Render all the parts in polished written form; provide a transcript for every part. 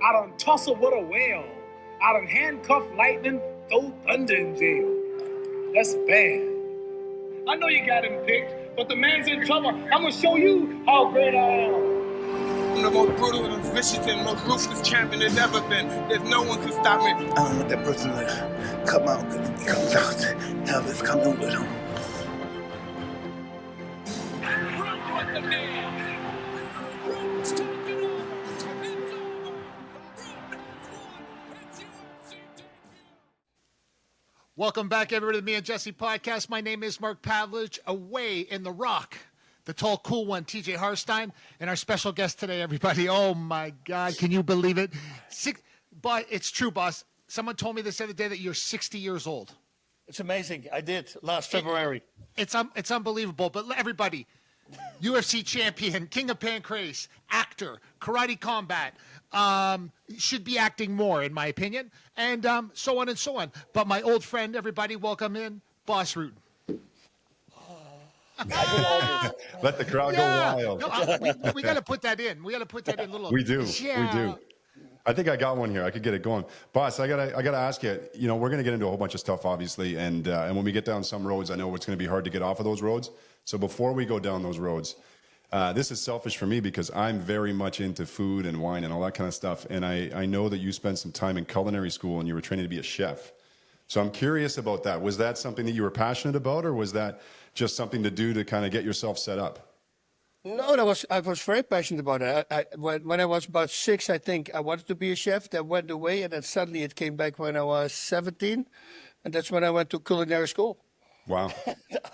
I done tussle with a whale. I done handcuff lightning, throw thunder in jail. That's bad. I know you got him picked, but the man's in trouble. I'm gonna show you how great I am. I'm the most brutal and vicious and most ruthless champion there's ever been. There's no one can stop me. I don't want that person to come out, because if he comes out, hell is coming with him. Welcome back, everybody, to the Me and Jesse podcast. My name is Mark Pavelich, away in the Rock. The tall, cool one, TJ Harstine, and our special guest today, everybody. Oh, my God. Can you believe it? But it's true, boss. Someone told me this other day that you're 60 years old. It's amazing. I did last February. It's unbelievable. But everybody, UFC champion, King of Pancrase, actor, karate combat, should be acting more, in my opinion, and so on and so on. But my old friend, everybody, welcome in, Boss Rutten. Let the crowd go wild. No, we got to put that in. We got to put that in a little. We do. Yeah. We do. I think I got one here. I could get it going. Boss, I gotta ask you, we're going to get into a whole bunch of stuff, obviously. And when we get down some roads, I know it's going to be hard to get off of those roads. So before we go down those roads, this is selfish for me because I'm very much into food and wine and all that kind of stuff. And I know that you spent some time in culinary school and you were training to be a chef. So I'm curious about that. Was that something that you were passionate about, or was that just something to do to kind of get yourself set up? No, I was very passionate about it. When I was about 6, I think I wanted to be a chef. That went away, and then suddenly it came back when I was 17, and that's when I went to culinary school. Wow.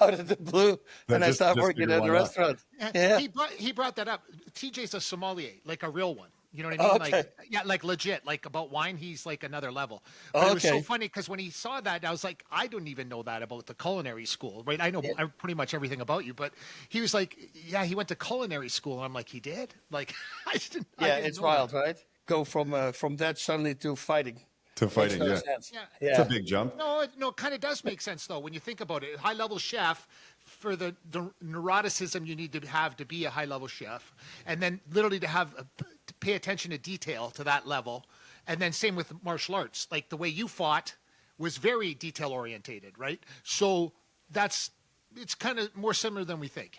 Out of the blue, and I started working at a restaurant. Yeah. He brought that up. TJ's a sommelier, like a real one. You know what I mean? Okay. Like legit. Like about wine, he's like another level. But it was so funny because when he saw that, I was like, I don't even know that about the culinary school, right? I know pretty much everything about you, but he was like, yeah, he went to culinary school, and I'm like, he did? Like, I didn't. Yeah, it's wild, that. Right? Go from that suddenly to fighting. To fighting, no yeah. Sense. Yeah. It's a big jump. No, it kind of does make sense, though, when you think about it. High-level chef, for the neuroticism you need to have to be a high-level chef, and then literally to pay attention to detail to that level, and then same with martial arts. Like, the way you fought was very detail-orientated, right? So it's kind of more similar than we think.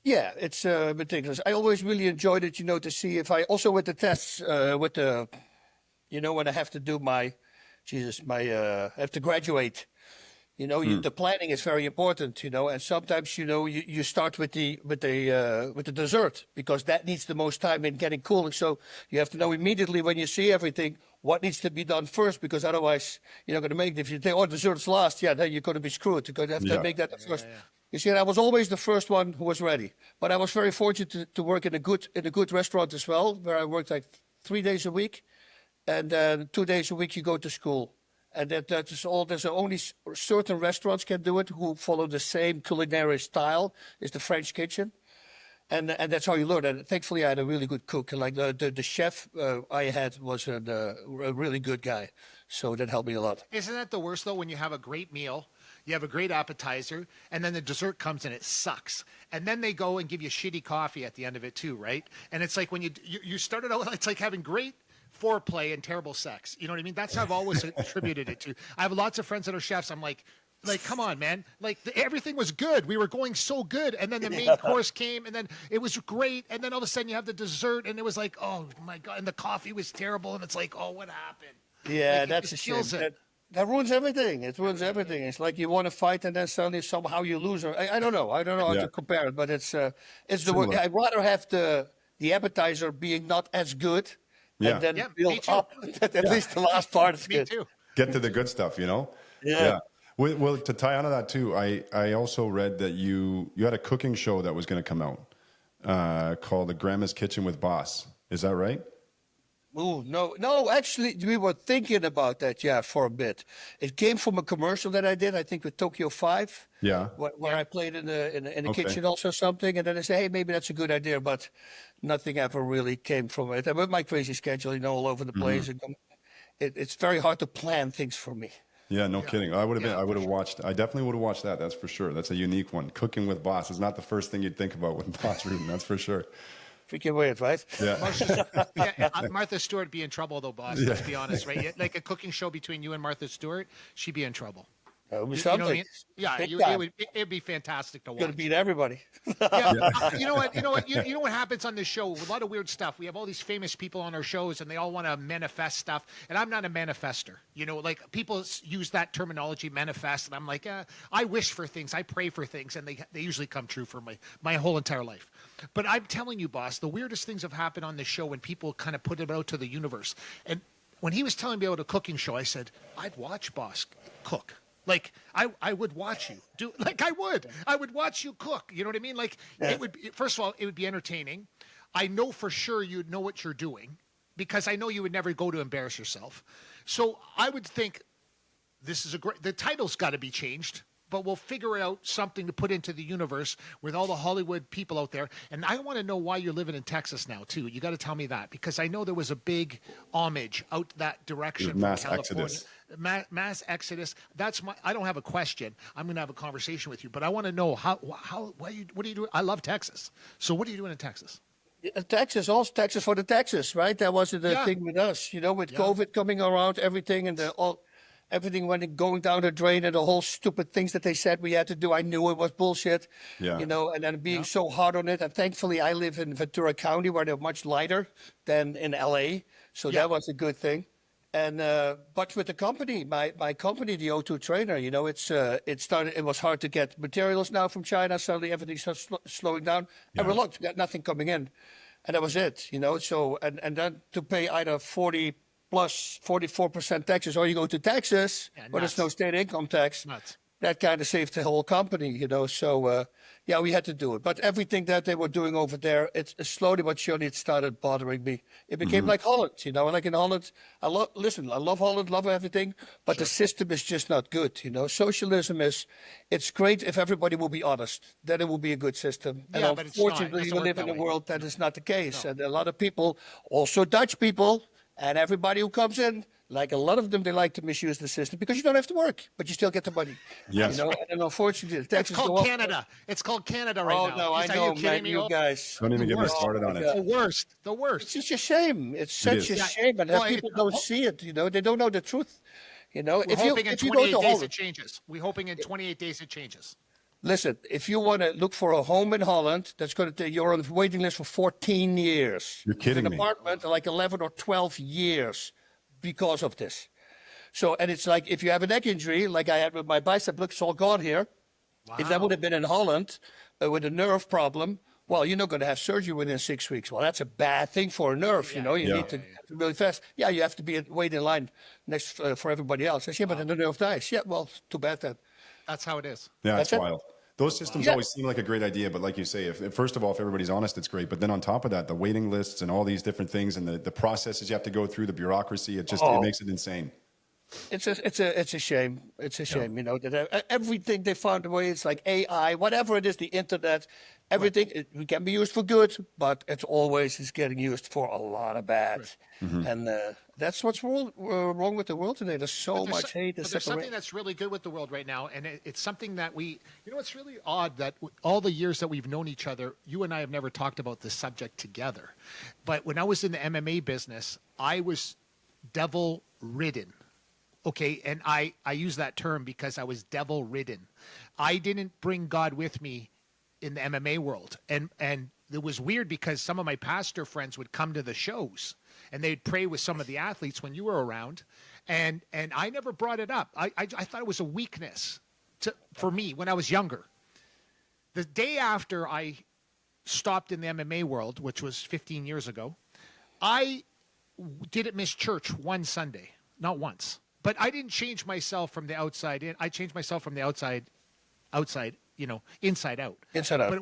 Yeah, it's ridiculous. I always really enjoyed it, to see if I also with the tests, when I have to do I have to graduate. The planning is very important, and sometimes, you start with the dessert because that needs the most time in getting cooling. So you have to know immediately when you see everything what needs to be done first, because otherwise you're not going to make it. If you think, dessert's last, then you're going to be screwed. You're going to have to make that first. Yeah. You see, I was always the first one who was ready, but I was very fortunate to work in a good restaurant as well, where I worked like 3 days a week, and 2 days a week you go to school. And that is all. There's only certain restaurants can do it who follow the same culinary style as the French kitchen, and that's how you learn. And thankfully, I had a really good cook. Like the chef I had was a really good guy, so that helped me a lot. Isn't that the worst though? When you have a great meal, you have a great appetizer, and then the dessert comes and it sucks, and then they go and give you shitty coffee at the end of it too, right? And it's like when you started out, it's like having great foreplay and terrible sex. You know what I mean? That's how I've always attributed it to. I have lots of friends that are chefs. I'm like, come on, man. Like, everything was good. We were going so good. And then the main course came, and then it was great. And then all of a sudden you have the dessert, and it was like, oh, my God. And the coffee was terrible. And it's like, oh, what happened? Yeah, that's a shame. That ruins everything. It ruins everything. It's like you want to fight, and then suddenly somehow you lose. I don't know. I don't know how to compare it, but it's the way. I'd rather have the appetizer being not as good. Yeah. And then build up. At least the last part is good. Too. Get to the good stuff, Yeah. Well, to tie onto that too, I also read that you had a cooking show that was going to come out called The Grandma's Kitchen with Boss. Is that right? Oh, no, actually, we were thinking about that, for a bit. It came from a commercial that I did, I think, with Tokyo 5. Yeah. Where I played in the kitchen also something, and then I said, hey, maybe that's a good idea, but nothing ever really came from it. And with my crazy schedule, all over the place, it's very hard to plan things for me. Yeah, no kidding. I definitely would have watched that, that's for sure. That's a unique one. Cooking with Boss is not the first thing you'd think about with Boss Rutten, that's for sure. Freaking weird, right? Yeah. Martha Stewart would be in trouble, though, boss. Let's be honest, right? Like a cooking show between you and Martha Stewart, she'd be in trouble. That would be You something. know what I mean? Yeah, Big it time. would. It'd be fantastic to watch. Gonna beat everybody. Yeah, you know what? You know what happens on this show? A lot of weird stuff. We have all these famous people on our shows, and they all want to manifest stuff. And I'm not a manifester. You know, like people use that terminology, manifest, and I'm like, I wish for things, I pray for things, and they usually come true for my whole entire life. But I'm telling you, boss, the weirdest things have happened on this show when people kind of put it out to the universe. And when he was telling me about a cooking show, I said, I'd watch boss cook. Like I would watch you do, like I would watch you cook. You know what I mean? Like it would be, first of all, it would be entertaining. I know for sure you'd know what you're doing because I know you would never go to embarrass yourself. So I would think this is the title's got to be changed, but we'll figure out something to put into the universe with all the Hollywood people out there. And I want to know why you're living in Texas now too. You got to tell me that because I know there was a big homage out that direction from mass California. exodus. Mass exodus. I don't have a question. I'm going to have a conversation with you, but I want to know what are you doing? I love Texas. So what are you doing in Texas? Texas, also Texas for the Texas, right? That was the thing with us, you know, with COVID coming around, everything and everything going down the drain and the whole stupid things that they said we had to do. I knew it was bullshit, you know, and then being so hard on it. And thankfully, I live in Ventura County where they're much lighter than in LA. So that was a good thing. And but with the company, my company, the O2 Trainer, you know, it was hard to get materials now from China. Suddenly everything starts slowing down. And we looked, we got nothing coming in. And that was it, you know. So and then to pay either 40 plus 44% taxes, or you go to Texas, where there's no state income tax. Nuts. That kind of saved the whole company, you know. So, we had to do it. But everything that they were doing over there, it's slowly but surely it started bothering me. It became like Holland, you know. Like in Holland, I love Holland, love everything, but the system is just not good, you know. Socialism it's great if everybody will be honest. Then it will be a good system. And Yeah, but it's not. It unfortunately, doesn't we work live in that a way. world that is not the case. No. And a lot of people, also Dutch people, and everybody who comes in, like a lot of them, they like to misuse the system because you don't have to work, but you still get the money. Yes. You know, and unfortunately, the It's taxes called go up. Canada. It's called Canada right now. No, I Are know, you kidding man. me? You guys. Don't even get me worst. started on it. The worst. It's just a shame. It's such a shame, and people don't see it. You know, they don't know the truth. You know, We're hoping in if you 28 go to days Holland, it changes. We're hoping in 28 days it changes. listen, if you want to look for a home in Holland, that's going to take you're on the waiting list for 14 years. You're kidding an me. apartment, like 11 or 12 years because of this. So, and it's like if you have a neck injury, like I had with my bicep, look, it's all gone here. Wow. If that would have been in Holland with a nerve problem, well, you're not going to have surgery within 6 weeks. Well, that's a bad thing for a nerve, you know. You need to really fast. Yeah, you have to wait in line next for everybody else. I say, but then the nerve dies. Yeah, well, too bad then. That's how it is. Yeah, That's it's it. wild. Those systems always seem like a great idea, but like you say, if first of all, if everybody's honest, it's great. But then on top of that, the waiting lists and all these different things and the processes you have to go through, the bureaucracy, it makes it insane. It's a shame. It's a shame, you know, that everything they found a way. It's like AI, whatever it is, the internet, everything. It can be used for good, but it always is getting used for a lot of bad. Mm-hmm. And that's what's wrong with the world today. There's so much hate and But there's something that's really good with the world right now, and it's something that it's really odd that all the years that we've known each other, you and I have never talked about this subject together. But when I was in the MMA business, I was devil-ridden. Okay, and I use that term because I was devil-ridden. I didn't bring God with me in the MMA world. And it was weird because some of my pastor friends would come to the shows and they'd pray with some of the athletes when you were around. And I never brought it up. I thought it was a weakness for me when I was younger. The day after I stopped in the MMA world, which was 15 years ago, I didn't miss church one Sunday, not once. But I didn't change myself from the outside in. I changed myself from the outside, you know, inside out. Inside out. But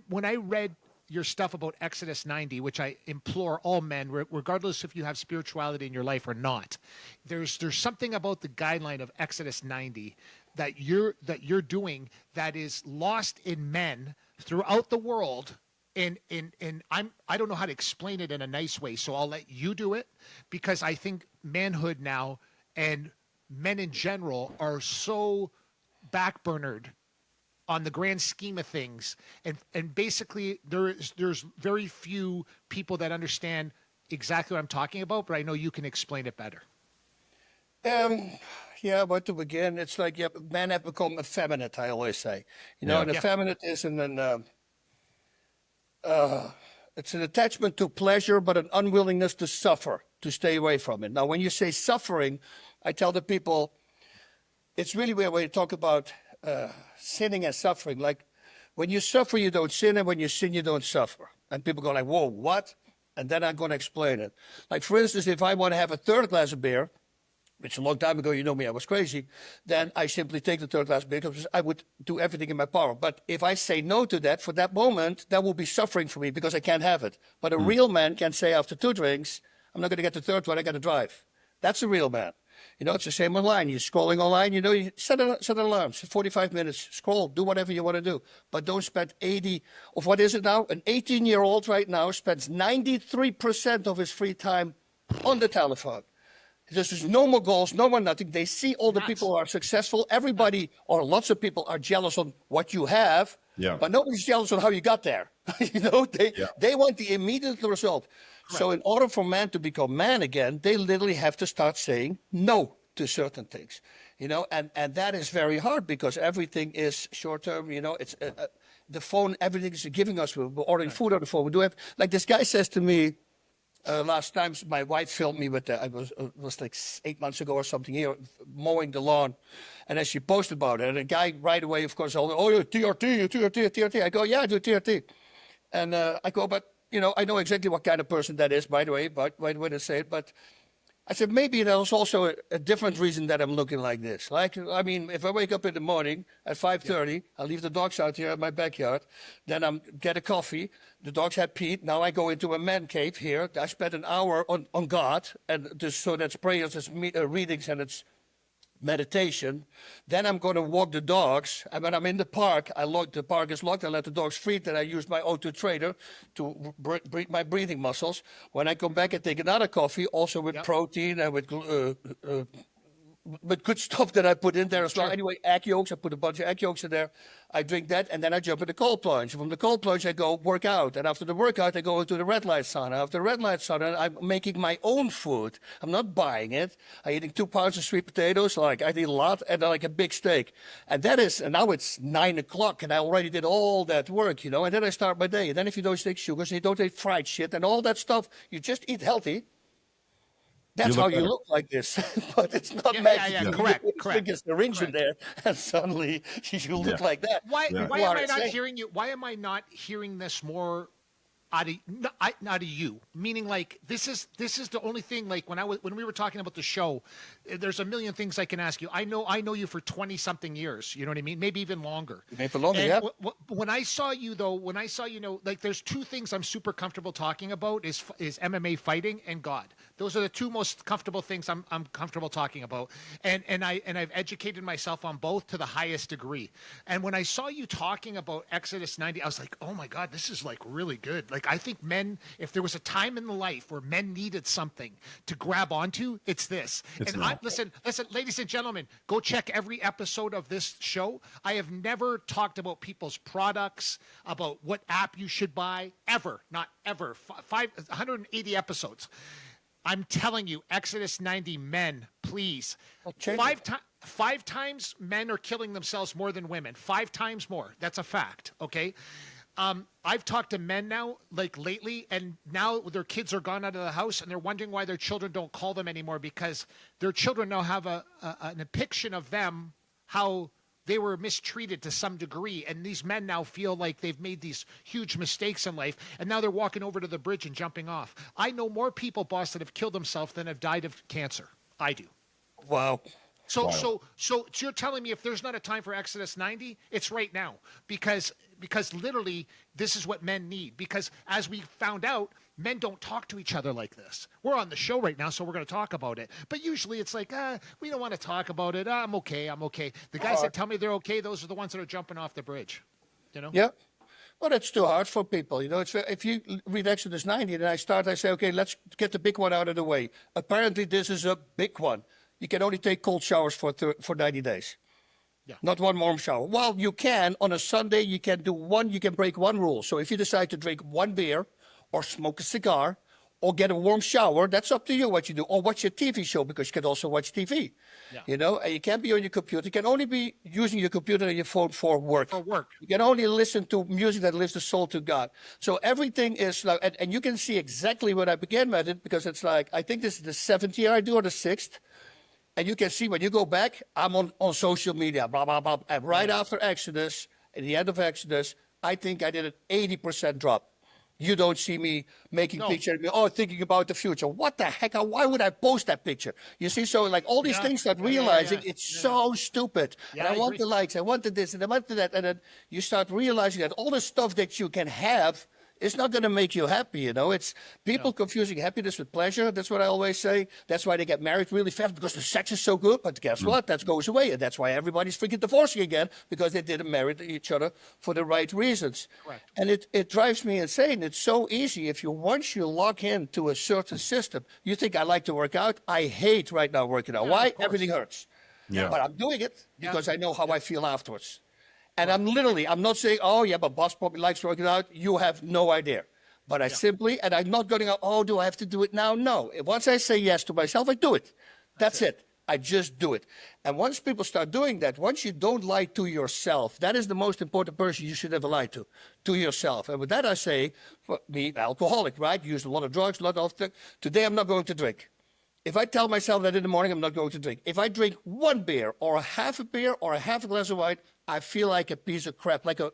when I read your stuff about Exodus 90, which I implore all men, regardless if you have spirituality in your life or not, there's something about the guideline of Exodus 90 that you're doing that is lost in men throughout the world. And I don't know how to explain it in a nice way, so I'll let you do it because I think manhood now and men in general are so backburnered on the grand scheme of things. And basically there's very few people that understand exactly what I'm talking about, but I know you can explain it better. Yeah, but to begin, it's like men have become effeminate, I always say. You know, Yeah. and effeminate isn't it's an attachment to pleasure, but an unwillingness to suffer, to stay away from it. Now, when you say suffering, I tell the people, it's really where we talk about sinning and suffering. Like, when you suffer, you don't sin, and when you sin, you don't suffer. And people go like, whoa, what? And then I'm going to explain it. Like, for instance, if I want to have a third glass of beer, which a long time ago, you know me, I was crazy, then I simply take the third glass of beer because I would do everything in my power. But if I say no to that, for that moment, that will be suffering for me because I can't have it. But a real man can say after 2 drinks, I'm not going to get the third one, I got to drive. That's a real man. You know, it's the same online. You're scrolling online, you know, you set an alarm, 45 minutes, scroll, do whatever you want to do. But don't spend 80, of what is it now? An 18-year-old right now spends 93% of his free time on the telephone. There's no more goals, no more nothing. They see all the people who are successful. Everybody, or lots of people, are jealous on what you have, but nobody's jealous on how you got there. You know, they want the immediate result. Correct. So in order for man to become man again, they literally have to start saying no to certain things. You know, and that is very hard because everything is short term. You know, it's the phone, everything is giving us. We're ordering food on the phone. We do have, like this guy says to me. Last time, my wife filmed me with I was like 8 months ago or something here, mowing the lawn. And then she posted about it. And the guy right away, of course, oh, TRT. I go, yeah, I do TRT. And I go, but, you know, I know exactly what kind of person that is, by the way, but why would I say it? But I said, maybe there's also a different reason that I'm looking like this. Like, I mean, if I wake up in the morning at 5:30, I leave the dogs out here in my backyard, then I get a coffee, the dogs have peed, now I go into a man cave here, I spend an hour on God, and just so that's prayers, it's readings, and it's meditation. Then I'm going to walk the dogs, and when I'm in the park, the park is locked, I let the dogs free, then I use my O2 trainer to breathe my breathing muscles. When I come back, I take another coffee, also with protein and with good stuff that I put in there as well. Anyway, egg yolks, I put a bunch of egg yolks in there. I drink that, and then I jump in the cold plunge. From the cold plunge, I go work out. And after the workout, I go into the red light sauna. After the red light sauna, I'm making my own food. I'm not buying it. I'm eating 2 pounds of sweet potatoes, like I eat a lot, and like a big steak. And now it's 9 o'clock, and I already did all that work, you know. And then I start my day. And then if you don't take sugars, and you don't eat fried shit, and all that stuff, you just eat healthy. That's how you look like this, but it's not magic. Yeah. Correct. Stick a syringe in there, and suddenly you look like that. Why am I not hearing you? Why am I not hearing this more out of you? Meaning, like, this is the only thing. Like when we were talking about the show, there's a million things I can ask you. I know you for 20-something years. You know what I mean? Maybe even longer. Maybe for longer, yeah. When I saw you, like, there's 2 things I'm super comfortable talking about is MMA fighting and God. Those are the 2 most comfortable things I'm comfortable talking about, and I've educated myself on both to the highest degree. And when I saw you talking about Exodus 90, I was like, oh my God, this is like really good. Like, I think men, if there was a time in the life where men needed something to grab onto, it's this. Listen, ladies and gentlemen, go check every episode of this show. I have never talked about people's products, about what app you should buy, ever, not ever. 180 episodes. I'm telling you, Exodus 90 men, please. 5 times men are killing themselves more than women. 5 times more. That's a fact, okay? I've talked to men now, like lately, and now their kids are gone out of the house, and they're wondering why their children don't call them anymore because their children now have an depiction of them, how they were mistreated to some degree, and these men now feel like they've made these huge mistakes in life, and now they're walking over to the bridge and jumping off. I know more people, boss, that have killed themselves than have died of cancer. I do. Wow. So you're telling me if there's not a time for Exodus 90, it's right now, because literally this is what men need. Because as we found out, men don't talk to each other like this. We're on the show right now, so we're going to talk about it. But usually it's like, we don't want to talk about it. I'm okay. The guys that tell me they're okay, those are the ones that are jumping off the bridge. You know? Yeah. Well, that's too hard for people. You know, if you read Exodus 90, then I say, okay, let's get the big one out of the way. Apparently, this is a big one. You can only take cold showers for 90 days. Yeah. Not one warm shower. Well, you can on a Sunday. You can break one rule. So if you decide to drink one beer, or smoke a cigar, or get a warm shower, that's up to you what you do. Or watch a TV show, because you can also watch TV. Yeah. You know, and you can't be on your computer. You can only be using your computer and your phone for work. For work. You can only listen to music that lifts the soul to God. So everything is like, and you can see exactly when I began with it, because it's like, I think this is the 7th year I do, or the 6th. And you can see when you go back, I'm on social media, blah, blah, blah. And right after Exodus, at the end of Exodus, I think I did an 80% drop. You don't see me making pictures, thinking about the future. What the heck? Why would I post that picture? You see, so like all these things that realizing it's so stupid. Yeah, and I want agree. the likes, I wanted this, and I wanted that. And then you start realizing that all the stuff that you can have is not going to make you happy, you know. It's people confusing happiness with pleasure. That's what I always say. That's why they get married really fast, because the sex is so good. But guess what? That goes away. And that's why everybody's freaking divorcing again, because they didn't marry each other for the right reasons. Correct. And it drives me insane. It's so easy. Once you lock into a certain system, you think, I like to work out. I hate right now working out. Why? Everything hurts. Yeah. But I'm doing it because I know how I feel afterwards. And I'm not saying, oh, yeah, but boss probably likes working out. You have no idea. But and I'm not going, oh, do I have to do it now? No. Once I say yes to myself, I do it. That's it. I just do it. And once people start doing that, once you don't lie to yourself, that is the most important person you should ever lie to yourself. And with that, I say, for me, alcoholic, right? Used a lot of drugs, a lot of things. Today, I'm not going to drink. If I tell myself that in the morning, I'm not going to drink. If I drink one beer or a half a beer or a half a glass of wine, I feel like a piece of crap, like a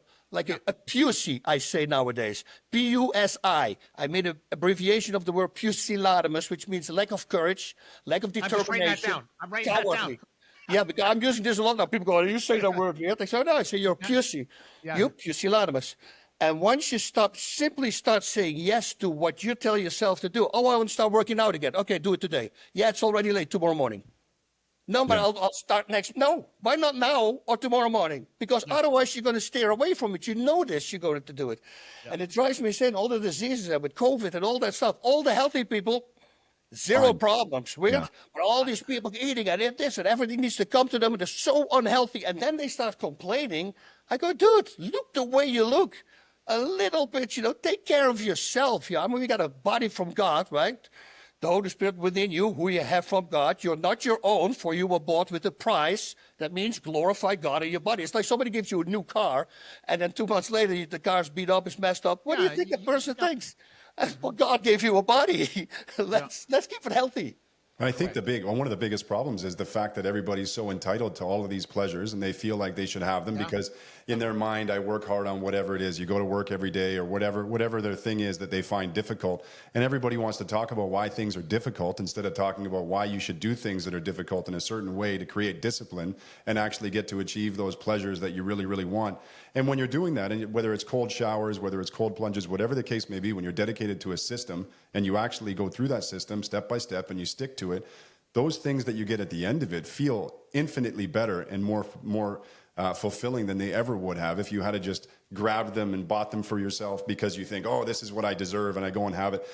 pussy, I say nowadays. P-U-S-I. I made an abbreviation of the word pusillanimous, which means lack of courage, lack of determination. I'm writing that down. Yeah, because I'm using this a lot now. People go, you say that word weird. I say, no, I say you're a pussy. Yeah. You're pusillanimous. And once you simply start saying yes to what you tell yourself to do. Oh, I want to start working out again. Okay, do it today. Yeah, it's already late, tomorrow morning. No, but I'll start next. No, why not now or tomorrow morning? Because otherwise you're going to steer away from it. You know this, you're going to do it. Yeah. And it drives me insane, all the diseases with COVID and all that stuff. All the healthy people, zero problems. Weird. Yeah. But all these people eating and this and everything needs to come to them. And they're so unhealthy. And then they start complaining. I go, dude, look the way you look. A little bit, take care of yourself. Yeah, I mean, we got a body from God, right? The Holy Spirit within you, who you have from God. You're not your own, for you were bought with a price. That means glorify God in your body. It's like somebody gives you a new car, and then 2 months later, the car's beat up, it's messed up. What do you think a person thinks? Well, God gave you a body. Let's keep it healthy. I think one of the biggest problems is the fact that everybody's so entitled to all of these pleasures, and they feel like they should have them because in their mind, I work hard on whatever it is. You go to work every day or whatever their thing is that they find difficult. And everybody wants to talk about why things are difficult instead of talking about why you should do things that are difficult in a certain way to create discipline and actually get to achieve those pleasures that you really, really want. And when you're doing that, and whether it's cold showers, whether it's cold plunges, whatever the case may be, when you're dedicated to a system and you actually go through that system step by step and you stick to it, those things that you get at the end of it feel infinitely better and more fulfilling than they ever would have if you had to just grabbed them and bought them for yourself because you think, oh, this is what I deserve, and I go and have it.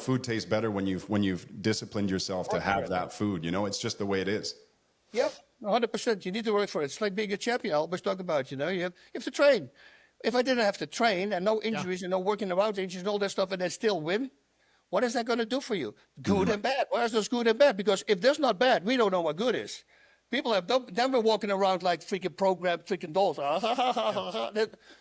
Food tastes better when you've disciplined yourself to have that food. It's just the way it is. Yep, 100%. You need to work for it. It's like being a champion. I always talk about, you have to train. If I didn't have to train and no injuries and no working around injuries and all that stuff and then still win, what is that going to do for you? Good and bad. Why is this good and bad? Because if there's not bad, we don't know what good is. People have never walking around like freaking programmed freaking dolls.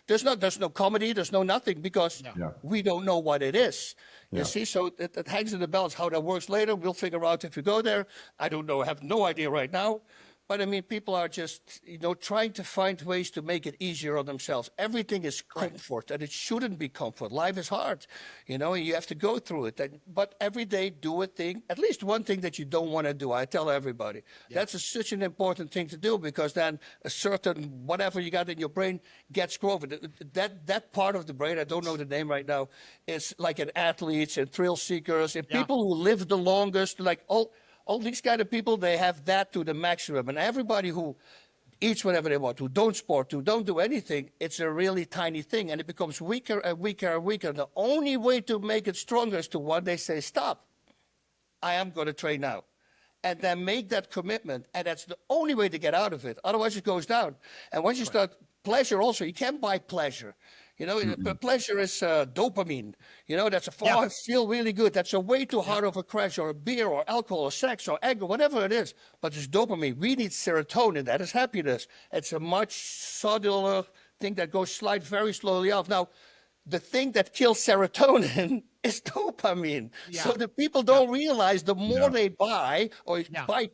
There's no comedy, there's no nothing because we don't know what it is. You see, so it hangs in the balance. How that works later, we'll figure out if we go there. I don't know, I have no idea right now. But I mean, people are just, trying to find ways to make it easier on themselves. Everything is comfort, and it shouldn't be comfort. Life is hard, and you have to go through it. But every day, do a thing, at least one thing that you don't want to do. I tell everybody. That's such an important thing to do because then a certain whatever you got in your brain gets growth. That part of the brain, I don't know the name right now, is like in athletes and thrill seekers and people who live the longest, like all these kind of people, they have that to the maximum. And everybody who eats whatever they want, who don't sport, who don't do anything, it's a really tiny thing. And it becomes weaker and weaker and weaker. The only way to make it stronger is to one day say, stop. I am going to train now. and then make that commitment. And that's the only way to get out of it. Otherwise, it goes down. And once you start pleasure also, you can't buy pleasure. You know, pleasure is dopamine. You know, that's I feel really good. That's a way too hard of a crash or a beer or alcohol or sex or anger, whatever it is. But it's dopamine. We need serotonin. That is happiness. It's a much subtler thing that goes very slowly off. Now, the thing that kills serotonin is dopamine. Yeah. So the people don't realize the more they buy or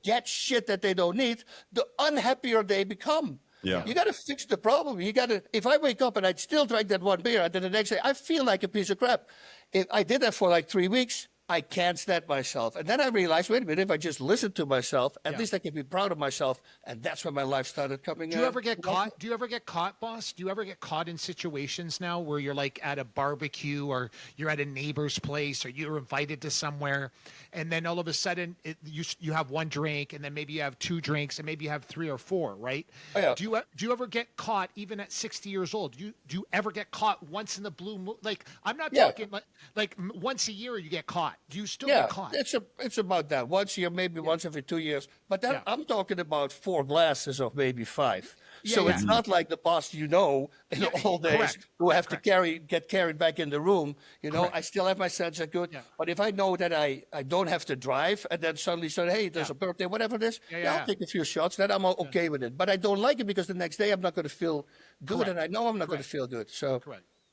get shit that they don't need, the unhappier they become. Yeah. You got to fix the problem. You got to. If I wake up and I still drank that one beer, and then the next day I feel like a piece of crap. If I did that for like 3 weeks, I can't stand myself. And then I realized, wait a minute, if I just listen to myself, at least I can be proud of myself. And that's when my life started coming. Do you ever get caught? Do you ever get caught, boss? Do you ever get caught in situations now where you're like at a barbecue or you're at a neighbor's place or you're invited to somewhere, and then all of a sudden you have one drink, and then maybe you have 2 drinks, and maybe you have 3 or 4, right? Oh, yeah. Do you ever get caught even at 60 years old? Do you ever get caught once in the blue moon? Like, I'm not talking like once a year you get caught. Do you still get caught? It's about that. Once a year, maybe once every 2 years. But then I'm talking about 4 glasses of maybe 5. So it's not like the boss in the old days who have to get carried back in the room. You know, I still have my sense of good. But if I know that I don't have to drive, and then suddenly say, hey, there's a birthday, whatever it is, I'll take a few shots. Then I'm okay with it. But I don't like it because the next day I'm not going to feel good, and I know I'm not going to feel good. So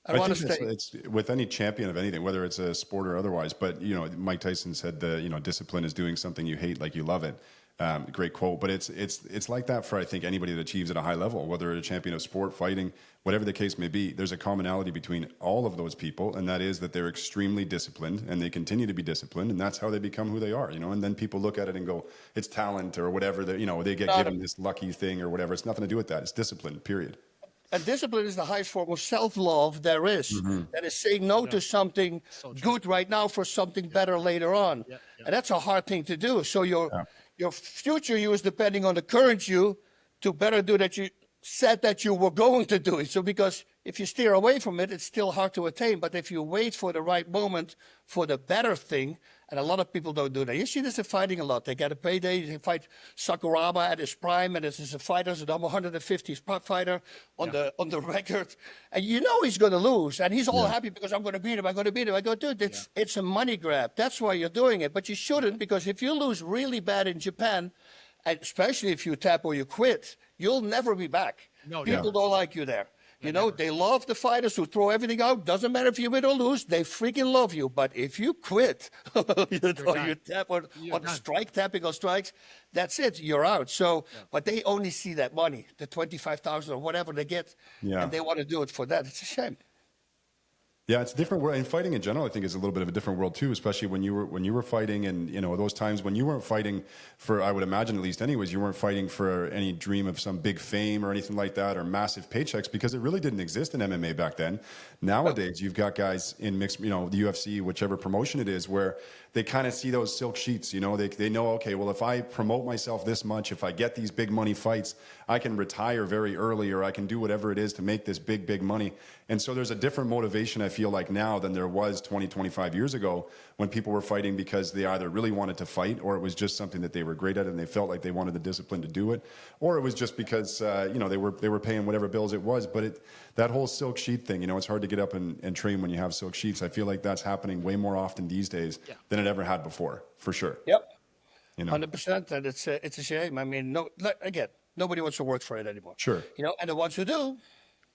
I want to stay. It's with any champion of anything, whether it's a sport or otherwise. But Mike Tyson said discipline is doing something you hate like you love it. Great quote. But it's like that for I think anybody that achieves at a high level, whether a champion of sport, fighting, whatever the case may be. There's a commonality between all of those people, and that is that they're extremely disciplined, and they continue to be disciplined, and that's how they become who they are. And then people look at it and go, it's talent or whatever. That they get given this lucky thing or whatever. It's nothing to do with that. It's discipline. Period. And discipline is the highest form of self-love there is. That is saying no to something good right now for something better later on. And that's a hard thing to do. So your future you is depending on the current you to better do that you said that you were going to do it. So because if you steer away from it, it's still hard to attain. But if you wait for the right moment for the better thing, and a lot of people don't do that. You see this in fighting a lot. They get a payday. They fight Sakuraba at his prime, and this is a fighter, a number 150s fighter on the record. And he's going to lose. And he's all happy because I'm going to beat him. I'm going to beat him. I go, dude, it's a money grab. That's why you're doing it. But you shouldn't, because if you lose really bad in Japan, and especially if you tap or you quit, you'll never be back. People don't like you there. They love the fighters who throw everything out. Doesn't matter if you win or lose. They freaking love you. But if you quit, you tap on tapping on strikes, that's it. You're out. So, but they only see that money, the 25,000 or whatever they get, and they want to do it for that. It's a shame. Yeah, it's a different world. And fighting in general, I think, is a little bit of a different world too, especially when you were fighting, and those times when you weren't fighting for, I would imagine at least anyways, you weren't fighting for any dream of some big fame or anything like that, or massive paychecks, because it really didn't exist in MMA back then. Nowadays, you've got guys in mixed, the UFC, whichever promotion it is, where they kind of see those silk sheets. They know, okay, well, if I promote myself this much, if I get these big money fights, I can retire very early, or I can do whatever it is to make this big money. And so there's a different motivation, I feel like, now than there was 20, 25 years ago, when people were fighting because they either really wanted to fight, or it was just something that they were great at and they felt like they wanted the discipline to do it, or it was just because they were paying whatever bills it was. But that whole silk sheet thing, it's hard to get up and train when you have silk sheets. I feel like that's happening way more often these days than it ever had before, for sure. Yep. 100%, and it's a shame. I mean, nobody wants to work for it anymore. Sure. And the ones who do,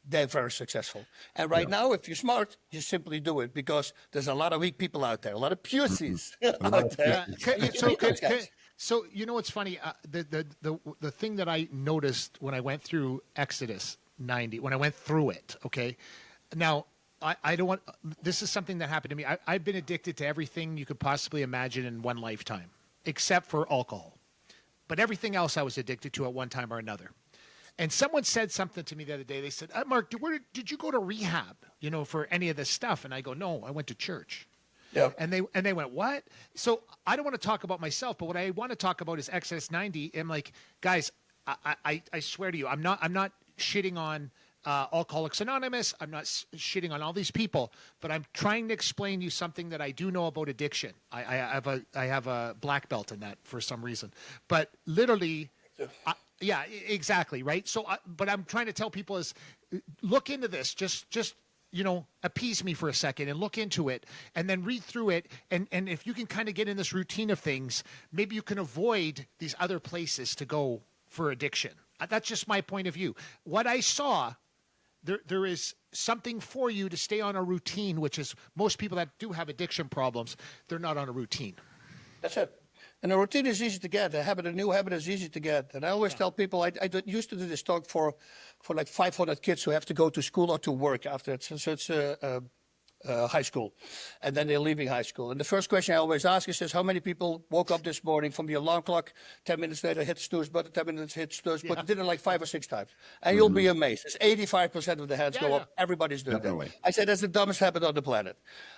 they're very successful. And right now, if you're smart, you simply do it, because there's a lot of weak people out there, a lot of pussies out there. So what's funny? The thing that I noticed when I went through Exodus 90, when I went through it, okay? Now, I don't want, this is something that happened to me. I've been addicted to everything you could possibly imagine in one lifetime, except for alcohol. But everything else I was addicted to at one time or another. And someone said something to me the other day. They said, Mark, did you go to rehab, for any of this stuff? And I go, no, I went to church. Yeah. And they went, what? So I don't want to talk about myself, but what I want to talk about is Exodus 90. I'm like, guys, I swear to you, I'm not shitting on Alcoholics Anonymous. I'm not shitting on all these people, but I'm trying to explain you something that I do know about addiction. I have a black belt in that for some reason, but literally, yeah, exactly, right. So, but I'm trying to tell people is look into this. Just appease me for a second and look into it, and then read through it, and if you can kind of get in this routine of things, maybe you can avoid these other places to go for addiction. That's just my point of view. What I saw. There is something for you to stay on a routine, which is most people that do have addiction problems, they're not on a routine. That's it. And a routine is easy to get. A new habit is easy to get. And I always tell people, I used to do this talk for like 500 kids who have to go to school or to work after it. So it's high school, and then they're leaving high school. And the first question I always ask is, how many people woke up this morning from the alarm clock, 10 minutes later hit the snooze button, 10 minutes hit snooze button, did it like 5 or 6 times. And you'll be amazed. It's 85% of the hands go up. Everybody's doing that. I said that's the dumbest habit on the planet.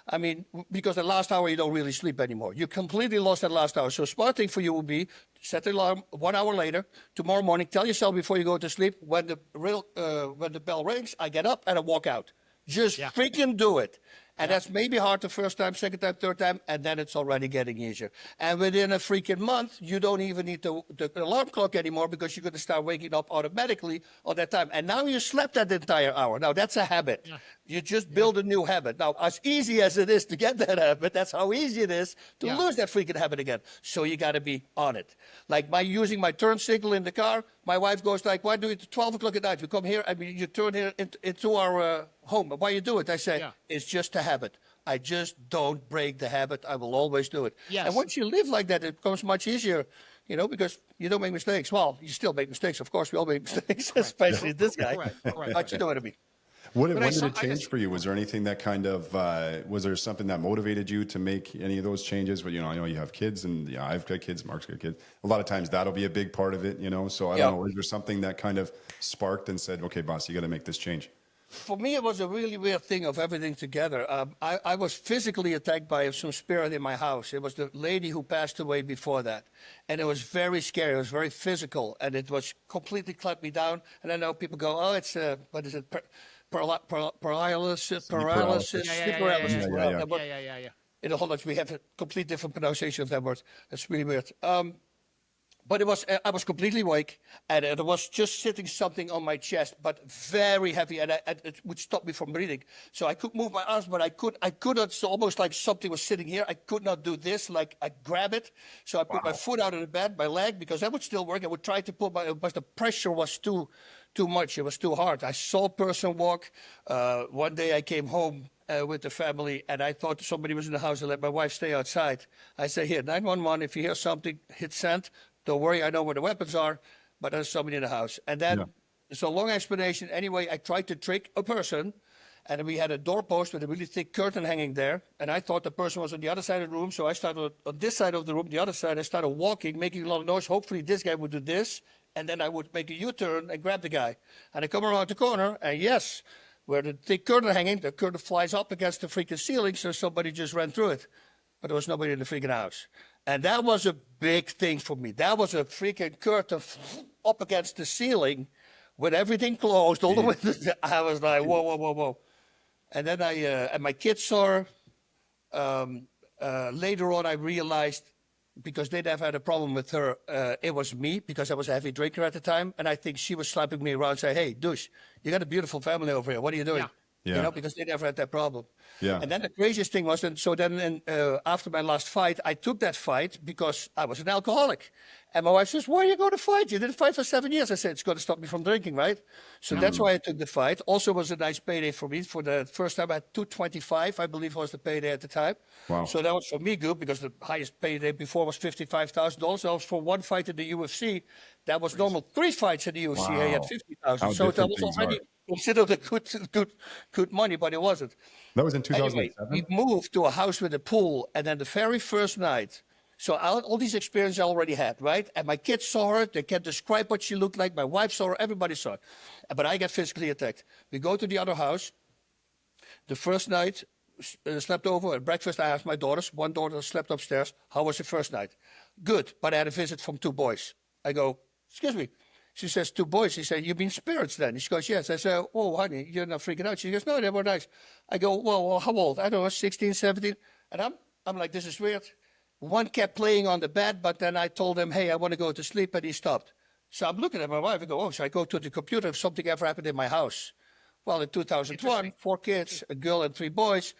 I mean, because the last hour you don't really sleep anymore. You completely lost that last hour. So a smart thing for you would be set the alarm 1 hour later, tomorrow morning, tell yourself before you go to sleep, when the bell rings, I get up and I walk out. Just freaking do it. And that's maybe hard the first time, second time, third time, and then it's already getting easier. And within a freaking month, you don't even need the alarm clock anymore because you're going to start waking up automatically on that time. And now you slept that entire hour. Now, that's a habit. Yeah. You just build a new habit. Now, as easy as it is to get that habit, that's how easy it is to lose that freaking habit again. So you got to be on it. Like using my turn signal in the car, my wife goes like, why do it at 12 o'clock at night? We come here, I mean, you turn here into our home. Why you do it? I say, it's just a habit. I just don't break the habit. I will always do it. Yes. And once you live like that, it becomes much easier, because you don't make mistakes. Well, you still make mistakes. Of course, we all make mistakes, especially this guy. But you know what I mean. When did it change for you? Was there anything that kind of, was there something that motivated you to make any of those changes? But, I know you have kids, and I've got kids, Mark's got kids. A lot of times that'll be a big part of it, So I don't know, is there something that kind of sparked and said, okay, boss, you got to make this change? For me, it was a really weird thing of everything together. I was physically attacked by some spirit in my house. It was the lady who passed away before that. And it was very scary. It was very physical. And it was completely clamped me down. And I know people go, oh, it's, what is it? Paralysis, sleep paralysis. Yeah. In the Holland, we have a complete different pronunciation of that word. It's really weird. But I was completely awake, and there was just sitting something on my chest, but very heavy, and it would stop me from breathing. So I could move my arms, but I couldn't. So almost like something was sitting here. I could not do this. Like I grab it. So I put my foot out of the bed, my leg, because that would still work. I would try to but the pressure was too much. It was too hard. I saw a person walk. One day I came home with the family, and I thought somebody was in the house. I let my wife stay outside. I say, here, 911, if you hear something, hit send. Don't worry, I know where the weapons are, but there's somebody in the house. And then, it's a long explanation. Anyway, I tried to trick a person, and we had a doorpost with a really thick curtain hanging there. And I thought the person was on the other side of the room, so I started on this side of the room, the other side. I started walking, making a lot of noise. Hopefully this guy would do this, and then I would make a U-turn and grab the guy. And I come around the corner, and yes, where the thick curtain hanging, the curtain flies up against the freaking ceiling, so somebody just ran through it. But there was nobody in the freaking house. And that was a big thing for me. That was a freaking curtain up against the ceiling with everything closed, all the windows. I was like, whoa. And then and my kids saw her. Later on, I realized, because they'd have had a problem with her, it was me, because I was a heavy drinker at the time. And I think she was slapping me around, saying, hey, douche, you got a beautiful family over here. What are you doing? Yeah. Because they never had that problem. Yeah. And then the craziest thing was, after my last fight, I took that fight because I was an alcoholic. And my wife says, why are you going to fight? You didn't fight for 7 years. I said, it's going to stop me from drinking, right? So that's why I took the fight. Also was a nice payday for me. For the first time, I had $225, I believe was the payday at the time. Wow. So that was for me good, because the highest payday before was $55,000. So for one fight in the UFC, that was normal. 3 fights in the UFC, I had $50,000. So that was already considered a good money, but it wasn't. That was in 2007? Anyway, we moved to a house with a pool, and then the very first night, so all these experiences I already had, right? And my kids saw her. They can't describe what she looked like. My wife saw her. Everybody saw her. But I got physically attacked. We go to the other house. The first night, slept over. At breakfast, I asked my daughters. One daughter slept upstairs. How was the first night? Good, but I had a visit from 2 boys. I go, excuse me, She says, 2 boys. She said, you mean spirits then? She goes, yes. I said, oh, honey, you're not freaking out. She goes, no, they were nice. I go, well, how old? I don't know, 16, 17. And I'm like, this is weird. One kept playing on the bed, but then I told him, hey, I want to go to sleep, and he stopped. So I'm looking at my wife and go, oh, so I go to the computer if something ever happened in my house. Well, in 2001, 4 kids, a girl and 3 boys,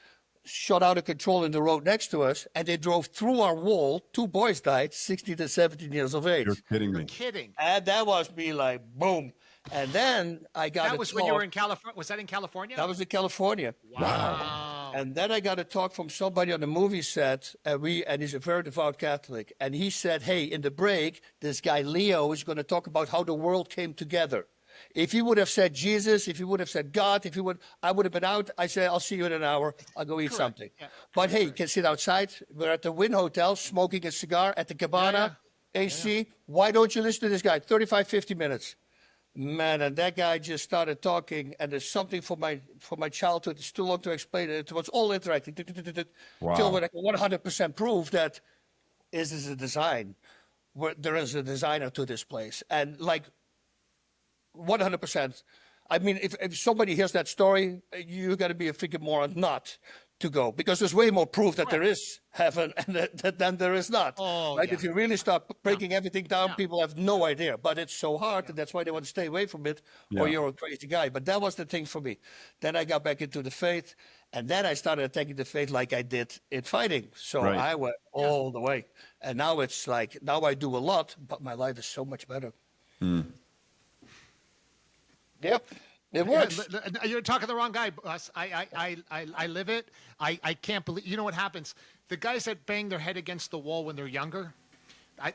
shot out of control in the road next to us, and they drove through our wall. 2 boys died, 16 and 17 years of age. You're kidding me. You're kidding. And that was me like, boom. And then I got That was when you were in California. Was that in California? That was in California. Wow. And then I got a talk from somebody on the movie set, and he's a very devout Catholic. And he said, hey, in the break, this guy Leo is going to talk about how the world came together. If he would have said Jesus, if he would have said God, I would have been out. I said, I'll see you in an hour. I'll go eat something. Yeah. But hey, you can sit outside. We're at the Wynn Hotel smoking a cigar at the Cabana, AC. Yeah. Why don't you listen to this guy? 35, 50 minutes. Man, and that guy just started talking, and there's something from my childhood. It's too long to explain it. It was all interacting. Wow. Till we 100% proof that this is a design. There is a designer to this place. And like 100%. I mean, if somebody hears that story, you got to be a freaking moron not to go, because there's way more proof that there is heaven and than there is not. Oh, right? Yeah. If you really start breaking everything down, people have no idea. But it's so hard, and that's why they want to stay away from it, or you're a crazy guy. But that was the thing for me. Then I got back into the faith, and then I started attacking the faith like I did in fighting. So I went all the way. And now it's like, now I do a lot, but my life is so much better. Yep. It works. You're talking to the wrong guy, boss. I live it. I can't believe. You know what happens? The guys that bang their head against the wall when they're younger,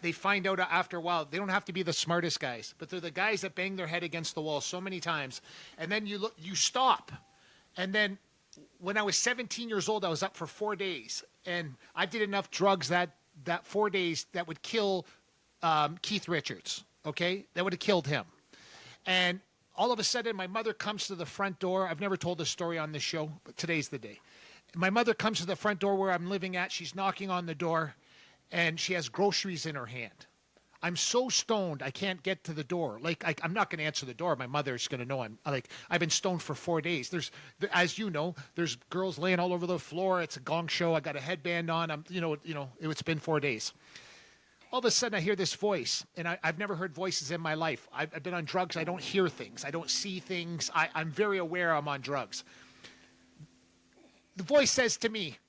they find out after a while they don't have to be the smartest guys, but they're the guys that bang their head against the wall so many times, and then you stop. And then when I was 17 years old, I was up for 4 days, and I did enough drugs that 4 days that would kill Keith Richards. Okay, that would have killed him, and all of a sudden, my mother comes to the front door. I've never told this story on this show, but today's the day. My mother comes to the front door where I'm living at. She's knocking on the door, and she has groceries in her hand. I'm so stoned, I can't get to the door. Like, I'm not going to answer the door. My mother's going to know I've been stoned for 4 days. As you know, there's girls laying all over the floor. It's a gong show. I got a headband on. It's been 4 days. All of a sudden, I hear this voice, and I've never heard voices in my life. I've been on drugs. I don't hear things. I don't see things. I'm very aware I'm on drugs. The voice says to me,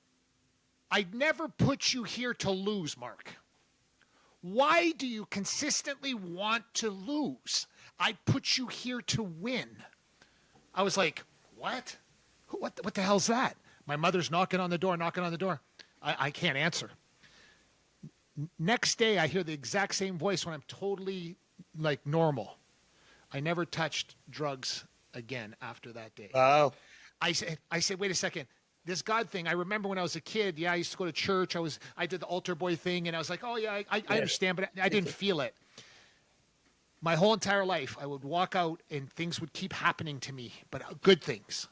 I never put you here to lose, Mark. Why do you consistently want to lose? I put you here to win. I was like, what? What the hell's that? My mother's knocking on the door. I can't answer. Next day, I hear the exact same voice when I'm totally like normal. I never touched drugs again after that day. Wow. I said, wait a second. This God thing, I remember when I was a kid, I used to go to church. I did the altar boy thing, and I was like, oh, yeah, I understand, but I didn't feel it. My whole entire life, I would walk out, and things would keep happening to me, but good things.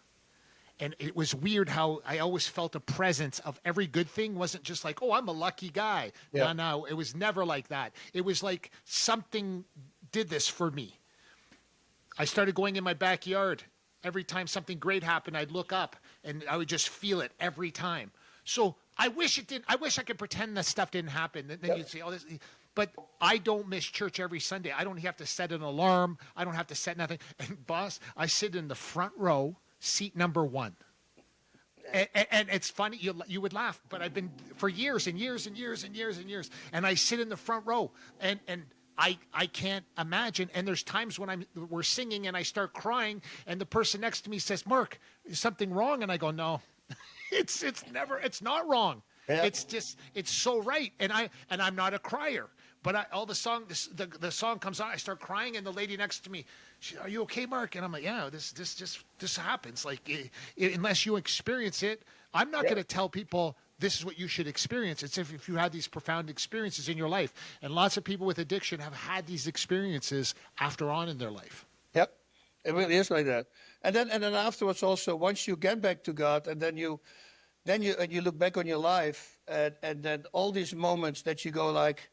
And it was weird how I always felt a presence of every good thing. Wasn't just like, oh, I'm a lucky guy. Yeah. No, it was never like that. It was like something did this for me. I started going in my backyard. Every time something great happened, I'd look up, and I would just feel it every time. So I wish it didn't. I wish I could pretend that stuff didn't happen. Then you'd say, oh, this. But I don't miss church every Sunday. I don't have to set an alarm. I don't have to set nothing. And boss, I sit in the front row, seat number 1. And it's funny, you would laugh, but I've been for years and years and years and years and years, and I sit in the front row, and I can't imagine. And there's times when we're singing and I start crying, and the person next to me says, Mark, is something wrong? And I go, no, it's not wrong. Yeah. It's so right. And I'm not a crier. But the song comes on, I start crying, and the lady next to me, are you okay, Mark? And I'm like, yeah, this happens. Like, unless you experience it, I'm not going to tell people this is what you should experience. It's if you had these profound experiences in your life. And lots of people with addiction have had these experiences after on in their life. Yep, it really is like that. And then afterwards also, once you get back to God, and then you look back on your life, and then all these moments that you go like,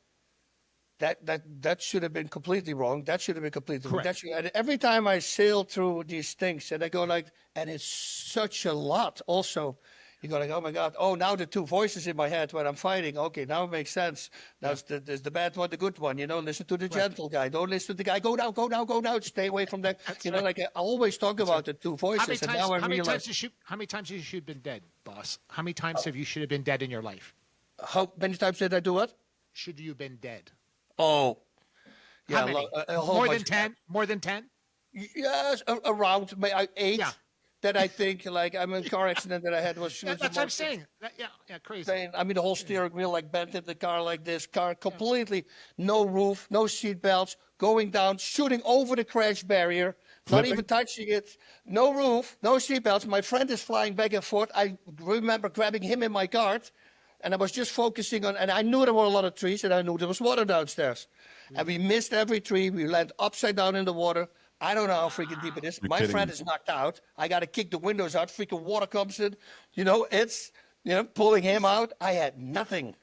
That should have been completely wrong. That should have been completely wrong. Correct. And every time I sail through these things, and I go like, and it's such a lot. Also, you go like, oh my God, oh now the two voices in my head when I'm fighting. Okay, now it makes sense. Now there's the bad one, the good one. You know, listen to the gentle guy. Don't listen to the guy. Go now, go now, go now. Stay away from that. That's you know, right. like I always talk about the two voices, and now I realize How many times have you should have been dead, boss? How many times have you should have been dead in your life? how many times did I do what? Should you have been dead? Oh, yeah, How many? a whole More bunch. than 10? More than 10? Yes, around 8. Yeah. That I think, like, I'm in a car accident that I had was. That's what I'm saying. Yeah, crazy. I mean, the whole steering wheel like bent in the car like this. Car completely no roof, no seat belts, going down, shooting over the crash barrier, not even touching it. No roof, no seat belts. My friend is flying back and forth. I remember grabbing him in my cart, and I was just focusing on. And I knew there were a lot of trees, and I knew there was water downstairs. And we missed every tree. We landed upside down in the water. I don't know how freaking deep it is. You're My kidding friend me. is knocked out. I got to kick the windows out. Freaking water comes in. You know, it's, pulling him out. I had nothing.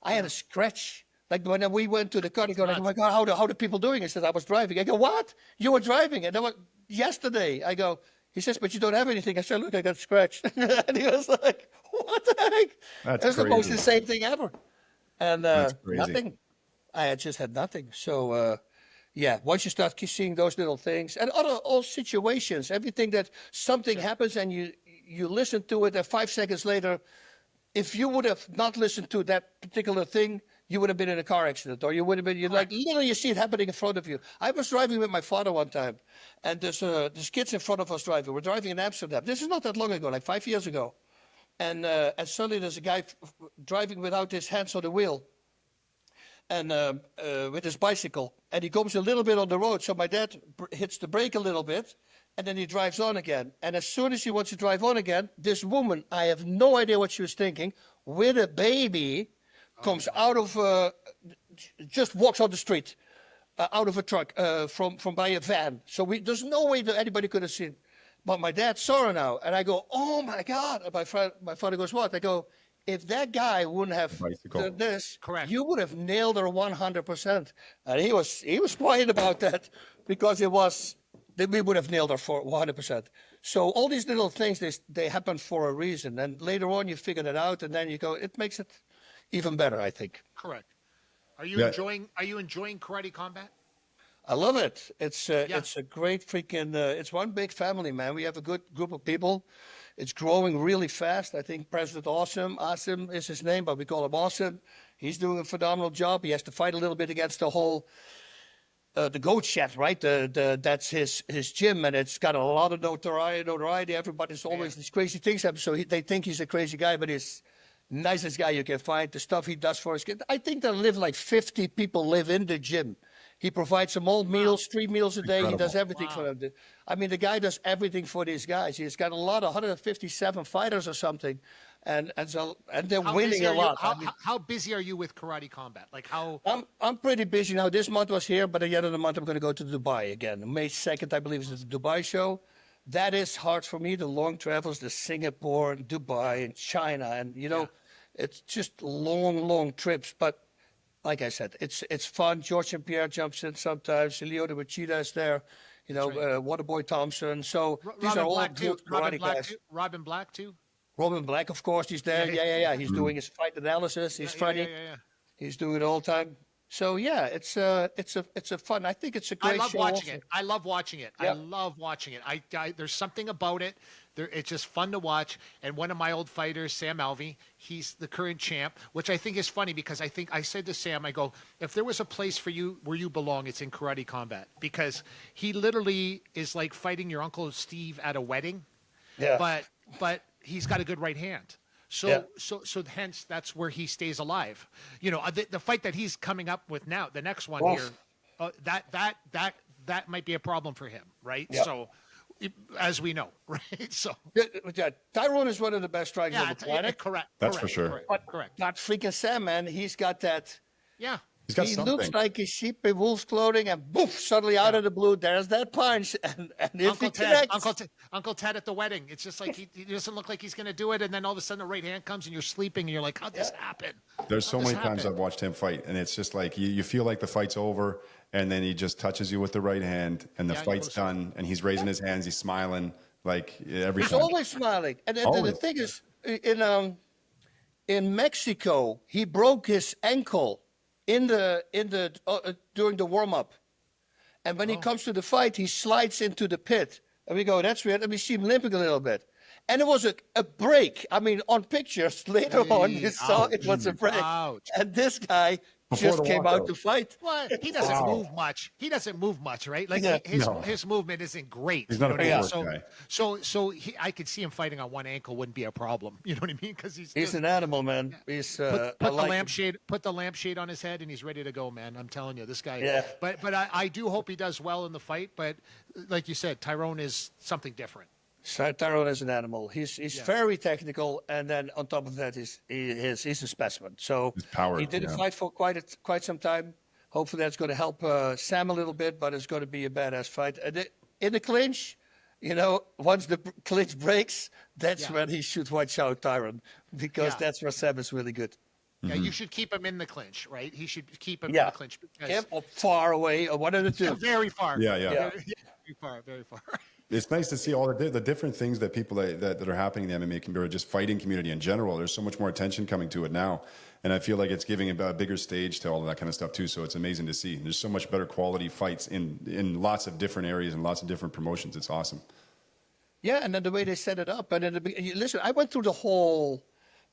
I had a scratch. Like when we went to the car, they go like, oh my God, how are the people doing? I said, I was driving. I go, what? You were driving? And that was yesterday. I go, he says, but you don't have anything. I said, look, I got scratched. And he was like, what the heck? That's It was the most crazy. insane thing ever. And That's crazy. nothing. I had just had nothing. So, yeah, once you start seeing those little things and all situations, everything that something happens and you listen to it, and 5 seconds later, if you would have not listened to that particular thing, you would have been in a car accident, or you would have been like literally you see it happening in front of you. I was driving with my father one time, and there's kids in front of us driving. We're driving in Amsterdam. This is not that long ago, like 5 years ago, and suddenly there's a guy driving without his hands on the wheel. And with his bicycle, and he comes a little bit on the road. So my dad hits the brake a little bit, and then he drives on again. And as soon as he wants to drive on again, this woman, I have no idea what she was thinking, with a baby, comes out of, just walks on the street, out of a truck, from by a van. So there's no way that anybody could have seen. But my dad saw her now, and I go, oh my God! And my father goes, what? I go, if that guy wouldn't have Bicycle. done this, Correct. you would have nailed her 100%. And he was quiet about that because we would have nailed her for 100%. So all these little things, they happen for a reason. And later on, you figure it out, and then you go, it makes it even better, I think. Correct. Are you enjoying karate combat? I love it. It's a great freaking. It's one big family, man. We have a good group of people. It's growing really fast. I think President Asim is his name, but we call him Awesome. He's doing a phenomenal job. He has to fight a little bit against the whole the goat shed, right? That's his gym, and it's got a lot of notoriety. Everybody's always these crazy things happen. So they think he's a crazy guy, but he's nicest guy you can find. The stuff he does for his kids. I think there live like 50 people live in the gym. He provides them all meals, 3 meals a day. Incredible. He does everything for them. I mean, the guy does everything for these guys. He's got 157 fighters or something, and they're winning a lot. How busy are you with karate combat? Like how? I'm pretty busy now. This month was here, but at the end of the month I'm going to go to Dubai again. May 2nd, I believe, is the Dubai show. That is hard for me. The long travels, the Singapore, and Dubai, and China, and it's just long trips, but. Like I said, it's fun. George St. Pierre jumps in sometimes. Leo de Machida is there. Waterboy Thompson. So these are all good karate guys. Robin Black too. Robin Black, of course, he's there. Yeah. He's doing his fight analysis. He's funny. Yeah. He's doing it all the time. So yeah, it's a fun. I think it's a great show. I love watching it. Yeah. I love watching it. There's something about it. It's just fun to watch. And one of my old fighters, Sam Alvey, he's the current champ, which I think is funny because I said to Sam, I go, if there was a place for you where you belong, it's in karate combat, because he literally is like fighting your Uncle Steve at a wedding. Yeah. But he's got a good right hand. So hence that's where he stays alive. The fight that he's coming up with now, the next one here, that might be a problem for him, right? Yeah. So, as we know, right? So yeah, Tyrone is one of the best strikers on the planet. Correct. That's for sure. But Correct. not freaking Sam, man. He's got that. Yeah. He's got he something. looks like a sheep in wolf's clothing, and boof, suddenly out of the blue, there's that punch. And if Uncle he Ted, connects, Uncle Ted at the wedding. It's just like he doesn't look like he's going to do it, and then all of a sudden the right hand comes, and you're sleeping, and you're like, "How'd this happen?" There's How'd so this many times happen? I've watched him fight, and it's just like you feel like the fight's over, and then he just touches you with the right hand, and the Yeah, he fight's goes- done, and he's raising his hands, he's smiling, like every he's time. always smiling. And the Always. thing is, in Mexico, he broke his ankle during the warm up, and when he comes to the fight, he slides into the pit, and we go, "That's weird." And we see him limping a little bit, and it was a break. I mean, on pictures later on, you saw it was a break, Ouch. and this guy Before just the came out walkout. to fight. Well, he doesn't move much. He doesn't move much, right? Like Yeah. his movement isn't great. He's not you know a what I mean? footwork So I could see him fighting on one ankle wouldn't be a problem. You know what I mean? Because he's He's an animal, man. He's put I the like him. lampshade, put the lampshade on his head, and he's ready to go, man. I'm telling you, this guy. Yeah. But I do hope he does well in the fight. But like you said, Tyrone is something different. Tyrone is an animal. He's very technical, and then on top of that, he's a specimen. So His power, he didn't yeah. fight for quite some time. Hopefully, that's going to help Sam a little bit, but it's going to be a badass fight. And in the clinch, once the clinch breaks, that's when he should watch out Tyrone, because that's where Sam is really good. Yeah, Mm-hmm. you should keep him in the clinch, right? He should keep him in Yeah. the clinch because Him or far away, or one of the two. very far. Yeah. Very far. Very far. It's nice to see all the different things that people that are happening in the MMA community, or just fighting community in general. There's so much more attention coming to it now, and I feel like it's giving a bigger stage to all of that kind of stuff too. So it's amazing to see. There's so much better quality fights in lots of different areas and lots of different promotions. It's awesome. Yeah, and then the way they set it up. And in the beginning, listen, I went through the whole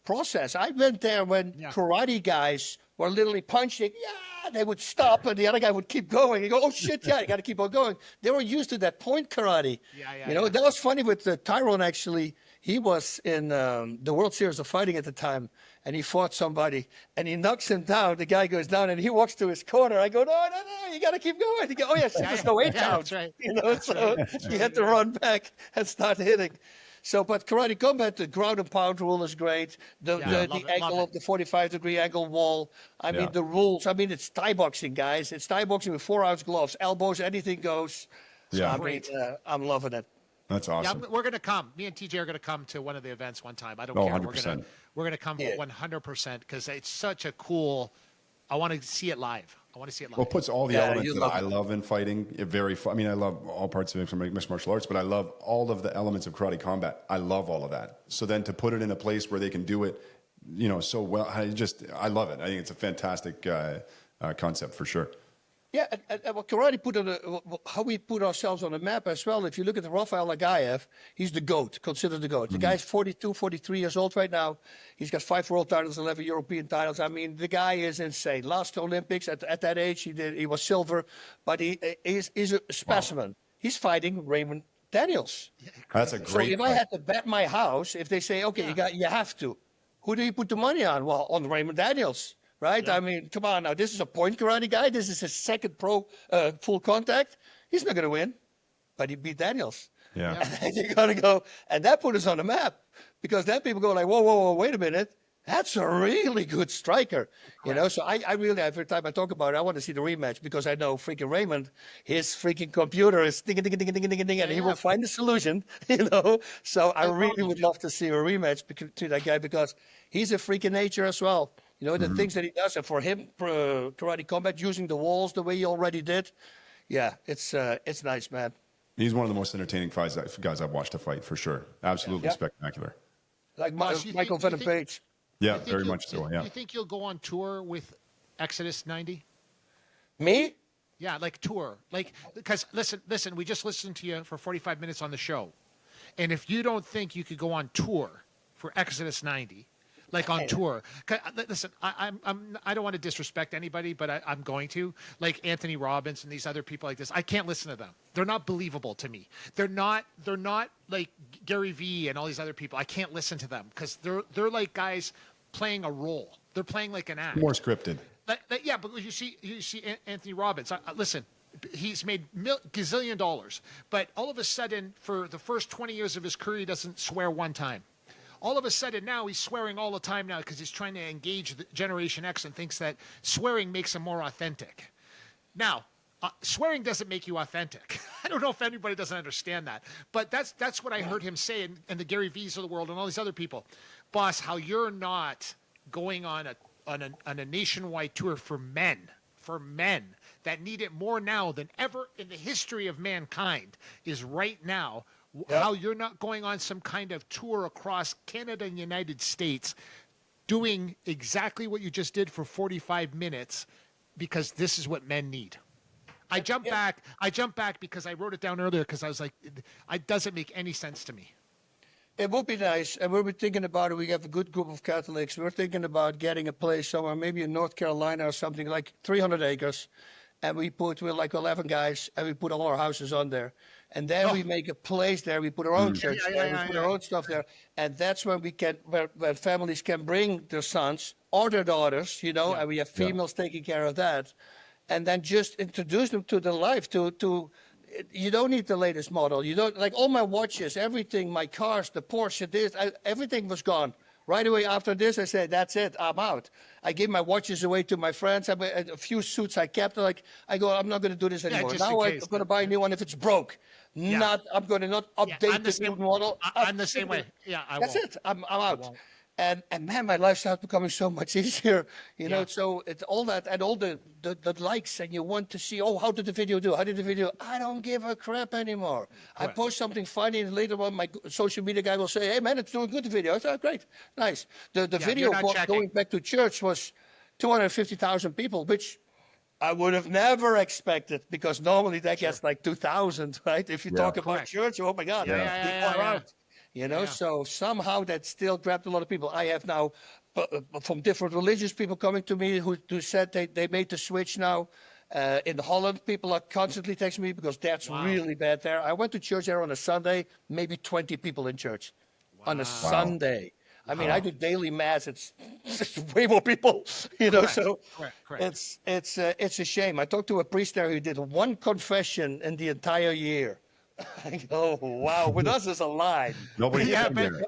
process. I went there when karate guys were literally punching. Yeah, they would stop, and the other guy would keep going. You go, "Oh shit, yeah, you got to keep on going." They were used to that point karate. That was funny with Tyrone. Actually, he was in the World Series of Fighting at the time, and he fought somebody, and he knocks him down. The guy goes down, and he walks to his corner. I go, "No, you got to keep going." He goes, "Oh yeah, there's no way down." That's right. So he had to run back and start hitting. So, but karate combat, the ground and pound rule is great. The angle of the 45-degree angle wall. I mean, the rules. I mean, it's Thai boxing, guys. It's Thai boxing with 4-ounce gloves, elbows, anything goes. So, Yeah. I mean, I'm loving it. That's awesome. Yeah, we're going to come. Me and TJ are going to come to one of the events one time. I don't Oh, care. 100%. We're going to come 100% because it's such a cool. I want to see it live. Well, it puts all the Yeah, elements you that love I it. love in fighting. I mean, I love all parts of mixed martial arts, but I love all of the elements of karate combat. I love all of that. So then to put it in a place where they can do it, so well, I love it. I think it's a fantastic concept for sure. Yeah, and what karate how we put ourselves on the map as well. If you look at Rafael Lagaev, he's the GOAT, considered the GOAT. The guy's 42, 43 years old right now. He's got 5 world titles, 11 European titles. I mean, the guy is insane. Last Olympics, at that age, he was silver, but he's a specimen. Wow. He's fighting Raymond Daniels. That's a great So if I had to bet my house, if they say, okay, you have to, who do you put the money on? Well, on Raymond Daniels. Right? Yeah. I mean, come on now. This is a point karate guy. This is his second pro full contact. He's not going to win, but he beat Daniels. Yeah. And you got to go. And that put us on the map because then people go like, whoa, wait a minute. That's a really good striker. So I really, every time I talk about it, I want to see the rematch because I know freaking Raymond, his freaking computer is ding, and he will find a solution, So I really would love to see a rematch to that guy because he's a freaking nature as well. The things that he does, and for him, karate combat, using the walls the way he already did, it's nice, man. He's one of the most entertaining guys I've watched a fight for sure. Absolutely spectacular. Like Michael Venom Page. Yeah, very much so. Yeah. Do you think you'll go on tour with Exodus 90? Me? Yeah, like tour, because listen. We just listened to you for 45 minutes on the show, and if you don't think you could go on tour for Exodus 90. Like on tour. Listen, I don't want to disrespect anybody, but I'm going to. Like Anthony Robbins and these other people like this, I can't listen to them. They're not believable to me. They're not like Gary Vee and all these other people. I can't listen to them because they're like guys playing a role. They're playing like an act. More scripted. Yeah, but you see Anthony Robbins. Listen, he's made gazillion dollars, but all of a sudden, for the first 20 years of his career, he doesn't swear one time. All of a sudden now he's swearing all the time now because he's trying to engage the Generation X and thinks that swearing makes him more authentic. Now, swearing doesn't make you authentic. I don't know if anybody doesn't understand that, but that's what I heard him say, and the Gary V's of the world and all these other people. Boss, how you're not going on a nationwide tour for men that need it more now than ever in the history of mankind is right now. Yep. How you're not going on some kind of tour across Canada and United States doing exactly what you just did for 45 minutes because this is what men need. I jump back because I wrote it down earlier because I was like, it doesn't make any sense to me. It would be nice, and we're thinking about it. We have a good group of Catholics. We're thinking about getting a place somewhere, maybe in North Carolina or something, like 300 acres. And we're like 11 guys, and we put all our houses on there. And then we make a place there. We put our own church there. We put our own stuff there. And that's when we can, where families can bring their sons or their daughters, and we have females taking care of that. And then just introduce them to the life, you don't need the latest model. You don't, like all my watches, everything, my cars, the Porsche, everything was gone. Right away after this, I said, that's it, I'm out. I gave my watches away to my friends. A few suits I kept. I go, I'm not going to do this anymore. Now I'm going to buy a new one if it's broke. I'm going to not update the new model. I'm the same way. Yeah, That's it. I'm out. And man, my lifestyle's becoming so much easier, so it's all that and all the likes, and you want to see, how did the video do? How did the video? I don't give a crap anymore. Correct. I post something funny, and later on my social media guy will say, hey man, it's doing good, the video. I said, great, nice. The video going back to church was 250,000 people, which I would have never expected, because normally that gets like 2,000, right? If you talk about church, oh my God, so somehow that still grabbed a lot of people. I have now from different religious people coming to me who said they made the switch now. In Holland, people are constantly texting me because that's really bad there. I went to church there on a Sunday, maybe 20 people in church on a Sunday. I mean, I do daily mass. It's way more people, so correct. It's a shame. I talked to a priest there who did one confession in the entire year. I go, wow, with us is a lie. Nobody.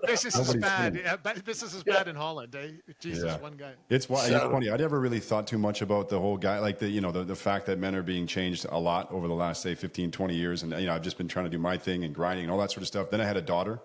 Business is bad. Business is bad in Holland. Jesus, one guy. It's funny. I never really thought too much about the whole guy, like the fact that men are being changed a lot over the last, say, 15, 20 years. And, I've just been trying to do my thing and grinding and all that sort of stuff. Then I had a daughter,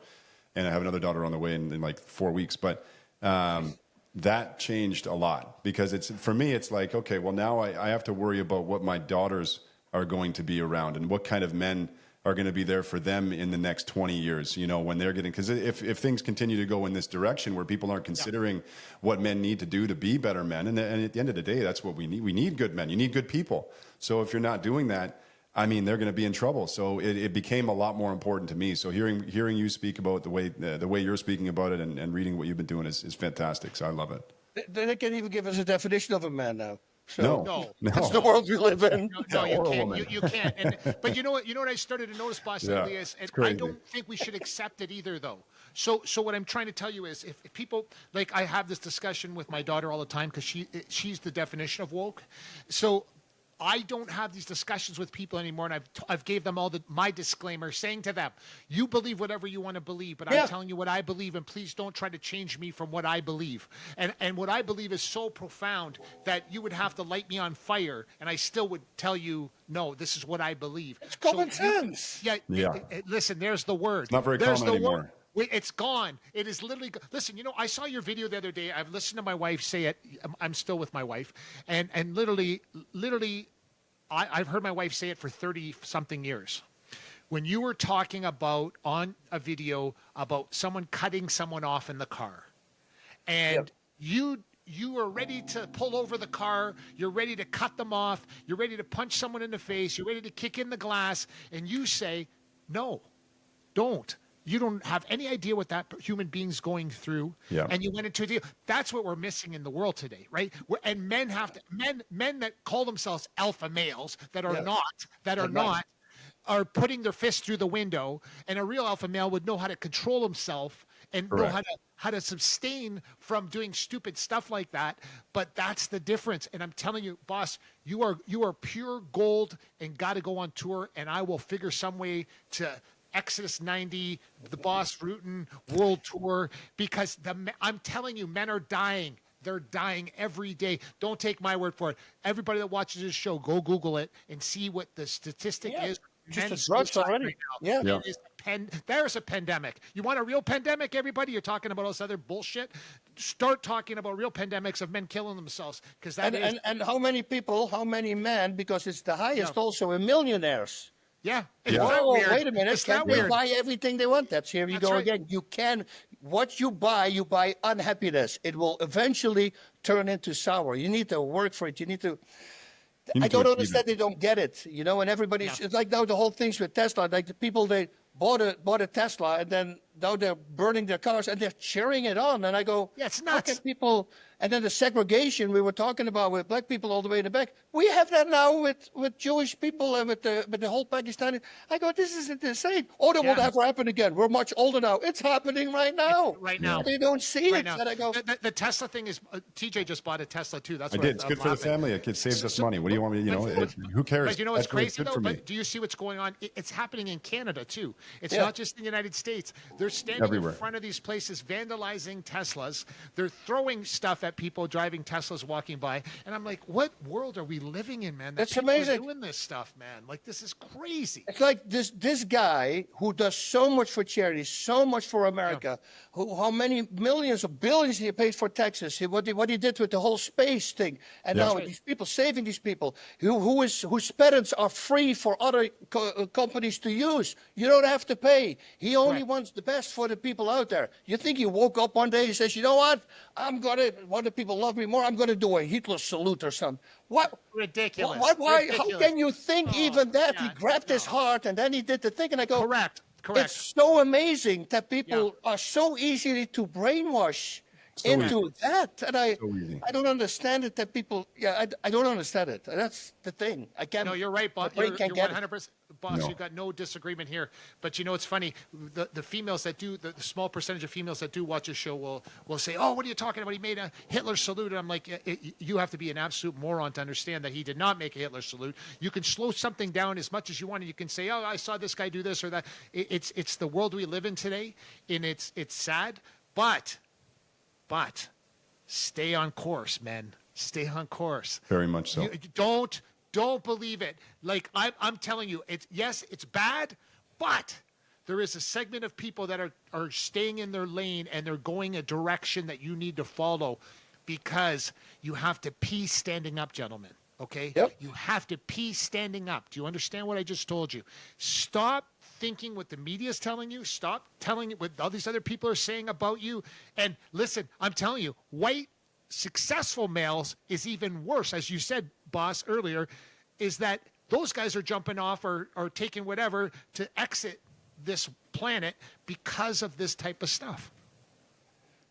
and I have another daughter on the way in like 4 weeks. But that changed a lot, because for me, it's like, okay, well, now I have to worry about what my daughters are going to be around and what kind of men are going to be there for them in the next 20 years, when they're getting, because if things continue to go in this direction where people aren't considering what men need to do to be better men, and at the end of the day, that's what we need. We need good men. You need good people. So if you're not doing that, I mean, they're going to be in trouble. So it became a lot more important to me. So hearing you speak about the way you're speaking about it and reading what you've been doing is fantastic. So I love it. They can even give us a definition of a man now. So no. That's the world we live in. No, you can't. You can't. But you know what I started to notice, Boss Lee, is, and I don't think we should accept it either, though. So what I'm trying to tell you is, if people, like, I have this discussion with my daughter all the time because she's the definition of woke. So I don't have these discussions with people anymore, and I've gave them all my disclaimer, saying to them, you believe whatever you want to believe, but I'm telling you what I believe, and please don't try to change me from what I believe. And what I believe is so profound that you would have to light me on fire, and I still would tell you, no, this is what I believe. It's common sense. Listen, there's the word. It's not very common anymore. It's gone. It is literally. Listen, I saw your video the other day. I've listened to my wife say it. I'm still with my wife, and literally, I've heard my wife say it for 30-something years. When you were talking about on a video about someone cutting someone off in the car, and you are ready to pull over the car, you're ready to cut them off, you're ready to punch someone in the face, you're ready to kick in the glass, and you say, no, don't. You don't have any idea what that human being's going through, and you went into a deal. That's what we're missing in the world today, right? And men that call themselves alpha males that are not are putting their fist through the window. And a real alpha male would know how to control himself and know how to sustain from doing stupid stuff like that. But that's the difference. And I'm telling you, boss, you are pure gold and got to go on tour. And I will figure some way to Exodus 90, the Boss Rutten World Tour, because I'm telling you, men are dying. They're dying every day. Don't take my word for it. Everybody that watches this show, go Google it and see what the statistic is. Just Men's the drugs suicide already. right now. Yeah. It is there's a pandemic. You want a real pandemic, everybody? You're talking about all this other bullshit. Start talking about real pandemics of men killing themselves, because and how many people, how many men, because it's the highest also in millionaires. Yeah. Oh, wait a minute. It's Can't that they weird. buy everything they want? Here you go right. again. You can, what you buy unhappiness. It will eventually turn into sour. You need to work for it. You need to. I don't understand. They don't get it, you know. And everybody's it's like now the whole things with Tesla. Like the people they bought a Tesla and then now they're burning their cars and they're cheering it on. And I go, yeah, it's how nuts. can people? And then the segregation we were talking about with black people all the way in the back. We have that now with Jewish people and with the whole Pakistani. I go, this isn't insane. Oh, that won't ever happen again. We're much older now. It's happening right now. Right now. They don't see Right it. now. And I go, the Tesla thing is, TJ just bought a Tesla too. That's I what did. It's good for the family. It saves us money. What do you want me? You know, who cares? But you know what's That's really crazy good though? for me. But do you see what's going on? It's happening in Canada too. It's not just in the United States. They're standing Everywhere. in front of these places, vandalizing Teslas. They're throwing stuff at people driving Teslas walking by. And I'm like, what world are we living in, man? That's people are amazing. doing this stuff, man. Like, this is crazy. it's like this guy who does so much for charity, so much for America, how many millions or billions he pays for taxes, what he did with the whole space thing, and now these people, saving these people, whose parents are free for other companies to use. You don't have to pay. He only wants the best for the people out there. You think he woke up one day and says, you know what, want the people love me more, I'm gonna do a Hitler salute or something. What? Ridiculous. Why? Ridiculous. How can you think even that? He grabbed his heart and then he did the thing, and I go, Correct. it's so amazing that people are so easily to brainwash into that. And I don't understand it that people, I don't understand it. That's the thing. I can't. No, you're right, boss. My You're brain can't 100%. Boss, you've got no disagreement here. But you know, it's funny. The females that do, the small percentage of females that do watch a show will say, oh, what are you talking about? He made a Hitler salute. And I'm like, you have to be an absolute moron to understand that he did not make a Hitler salute. You can slow something down as much as you want. And you can say, oh, I saw this guy do this or that. It's the world we live in today. And it's sad. But stay on course, men. Stay on course. Very much so. Don't believe it. Like I'm telling you, it's bad, but there is a segment of people that are staying in their lane and they're going a direction that you need to follow, because you have to pee standing up, gentlemen. Okay? Yep. You have to pee standing up. Do you understand what I just told you? Stop thinking what the media is telling you. Stop telling what all these other people are saying about you. And listen, I'm telling you, white successful males is even worse. As you said, boss, earlier, is that those guys are jumping off or taking whatever to exit this planet because of this type of stuff.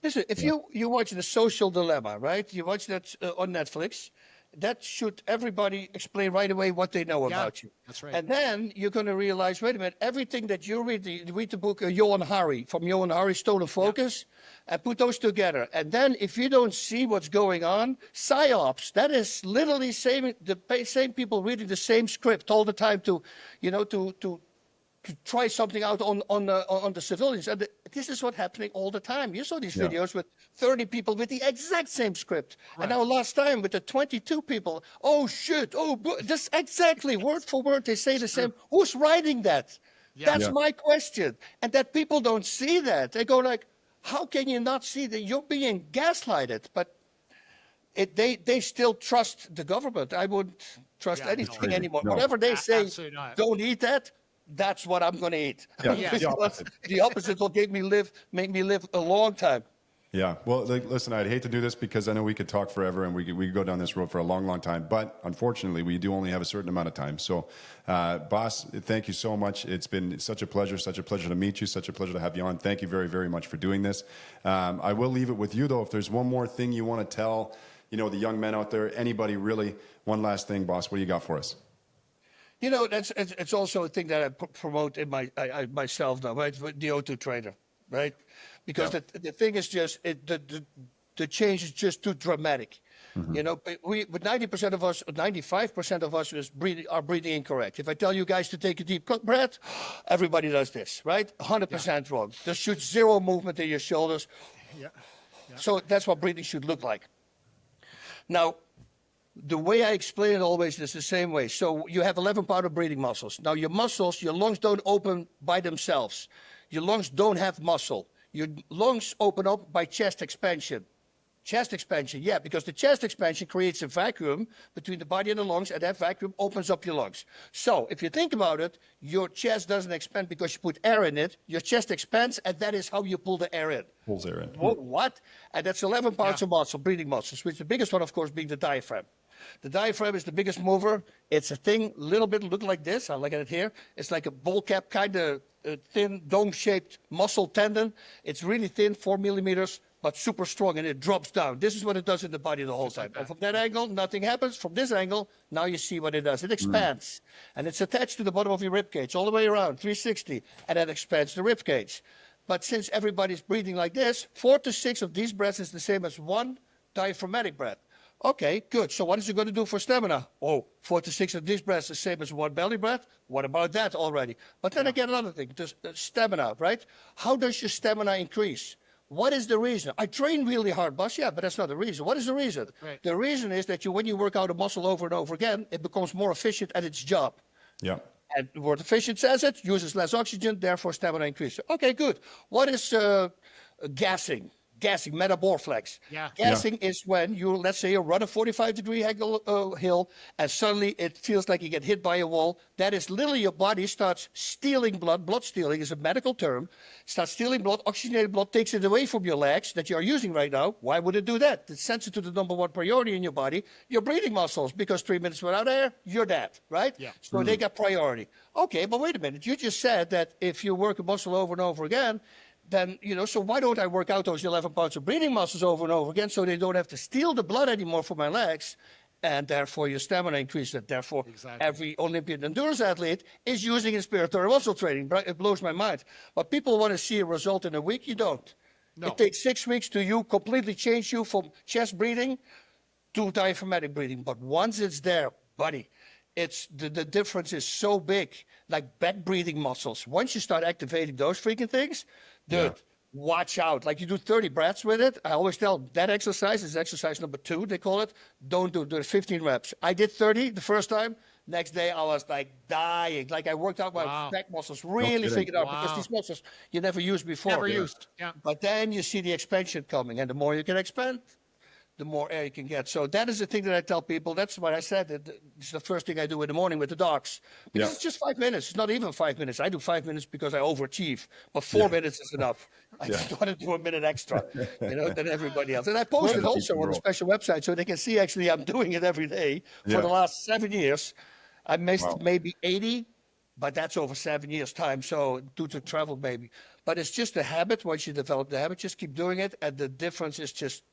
Listen, if you watch The Social Dilemma, right? You watch that on Netflix. That should everybody explain right away what they know about you. That's right. And then you're going to realize, wait a minute, everything that you read the book Johan Hari, from Johan Hari, Stolen Focus, and put those together. And then if you don't see what's going on, psyops, that is literally the same people reading the same script all the time to try something out on the civilians. And this is what's happening all the time. You saw these videos with 30 people with the exact same script. Right. And now last time with the 22 people, oh, shit, just exactly word for word, they say the same. Who's writing that? Yeah. That's my question. And that people don't see that. They go like, how can you not see that you're being gaslighted? But they still trust the government. I wouldn't trust anything anymore. No. Whatever they say, don't eat that. That's what I'm going to eat. Yeah. The opposite will make me live a long time. Yeah. Well, listen, I'd hate to do this because I know we could talk forever and we could go down this road for a long, long time. But unfortunately, we do only have a certain amount of time. So, boss, thank you so much. It's been such a pleasure to meet you, such a pleasure to have you on. Thank you very, very much for doing this. I will leave it with you, though. If there's one more thing you want to tell, the young men out there, anybody really, one last thing, boss, what do you got for us? It's also a thing that I promote in myself now, right? The O2 trader, right? Because the thing is just the change is just too dramatic. You know, but 90% of us, 95% of us are breathing incorrect. If I tell you guys to take a deep breath, everybody does this, right? 100% wrong. There should zero movement in your shoulders. Yeah. So that's what breathing should look like. Now, the way I explain it always is the same way. So you have 11 part of breathing muscles. Now your muscles, your lungs don't open by themselves. Your lungs don't have muscle. Your lungs open up by chest expansion. Chest expansion, yeah, because the chest expansion creates a vacuum between the body and the lungs, and that vacuum opens up your lungs. So if you think about it, your chest doesn't expand because you put air in it. Your chest expands, and that is how you pull the air in. Pulls air in. What? And that's 11 parts of muscle, breathing muscles, which the biggest one, of course, being the diaphragm. The diaphragm is the biggest mover. It's a thing, little bit look like this. I look at it here. It's like a bowl cap, kind of thin, dome-shaped muscle tendon. It's really thin, 4 millimeters, but super strong, and it drops down. This is what it does in the body the whole time. And from that angle, nothing happens. From this angle, now you see what it does. It expands, and it's attached to the bottom of your rib cage all the way around, 360, and that expands the rib cage. But since everybody's breathing like this, 4 to 6 of these breaths is the same as one diaphragmatic breath. Okay, good. So what is it going to do for stamina? Oh, 4 to 6 of these breaths is the same as one belly breath. What about that already? But then again, another thing, the stamina, right? How does your stamina increase? What is the reason? I train really hard, boss. Yeah, but that's not the reason. What is the reason? Right. The reason is that when you work out a muscle over and over again, it becomes more efficient at its job. Yeah. And the word efficient says it, uses less oxygen, therefore stamina increases. Okay, good. What is gassing? Gassing, metamorpholex. Yeah. Gassing is when you, let's say, you run a 45-degree angle hill, and suddenly it feels like you get hit by a wall. That is literally your body starts stealing blood. Blood stealing is a medical term. Starts stealing blood, oxygenated blood, takes it away from your legs that you are using right now. Why would it do that? It sends it to the number one priority in your body, your breathing muscles, because 3 minutes without air, you're dead, right? Yeah. So they got priority. Okay, but wait a minute. You just said that if you work a muscle over and over again, then, you know, so why don't I work out those 11 parts of breathing muscles over and over again so they don't have to steal the blood anymore from my legs, and therefore your stamina increases. And therefore, every Olympian endurance athlete is using inspiratory muscle training. It blows my mind. But people want to see a result in a week. You don't. No. It takes 6 weeks to you completely change you from chest breathing to diaphragmatic breathing. But once it's there, buddy, it's the difference is so big, like back breathing muscles. Once you start activating those freaking things, dude, watch out. Like you do 30 breaths with it. I always tell that exercise is exercise number 2, they call it. Don't do it. 15 reps. I did 30 the first time. Next day, I was like dying. Like I worked out my back muscles, really figured out because these muscles you never used before. Never used. Yeah. But then you see the expansion coming, and the more you can expand, the more air you can get. So that is the thing that I tell people. That's what I said. It's the first thing I do in the morning with the dogs. Because it's just 5 minutes. It's not even 5 minutes. I do 5 minutes because I overachieve. But 4 minutes is enough. I just want to do a minute extra, you know, than everybody else. And I post it also on a special website so they can see actually I'm doing it every day for the last 7 years. I missed maybe 80, but that's over 7 years' time. So due to travel maybe. But it's just a habit. Once you develop the habit, just keep doing it. And the difference is just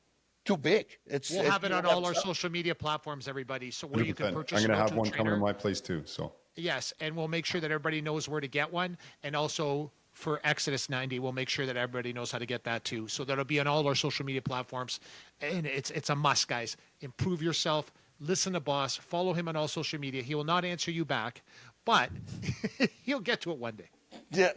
too big. We'll have it on all our social media platforms, everybody. So where you can purchase. I'm going to have one coming to my place too. So yes, and we'll make sure that everybody knows where to get one, and also for Exodus 90, we'll make sure that everybody knows how to get that too. So that'll be on all our social media platforms, and it's a must, guys. Improve yourself. Listen to Boss. Follow him on all social media. He will not answer you back, but he'll get to it one day. Yeah.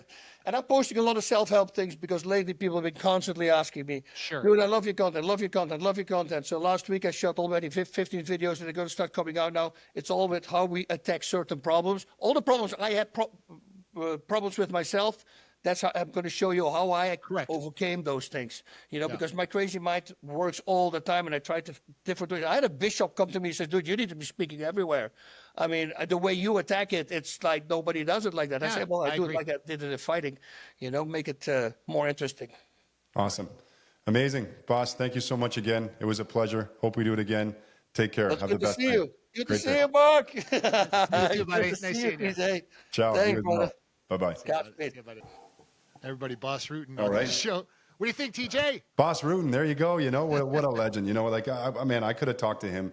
And I'm posting a lot of self-help things because lately people have been constantly asking me, dude, I love your content, love your content, love your content. So last week I shot already 15 videos and they're going to start coming out now. It's all with how we attack certain problems. All the problems I had problems with myself, that's how I'm going to show you how I overcame those things, you know, because my crazy mind works all the time and I try to different ways. I had a bishop come to me and said, dude, you need to be speaking everywhere. I mean, the way you attack it, it's like nobody does it like that. I said, well, I do it like I did it in fighting, you know, make it more interesting. Awesome. Amazing. Boss, thank you so much again. It was a pleasure. Hope we do it again. Take care. Have the best day. Good to see you, Mark. You too, buddy. Nice seeing you. Ciao. Thanks, brother. Bye-bye. Everybody, Boss Rutten on the show. What do you think, TJ? Boss Rutten, there you go. You know, what a legend. You know, like, man, I could have talked to him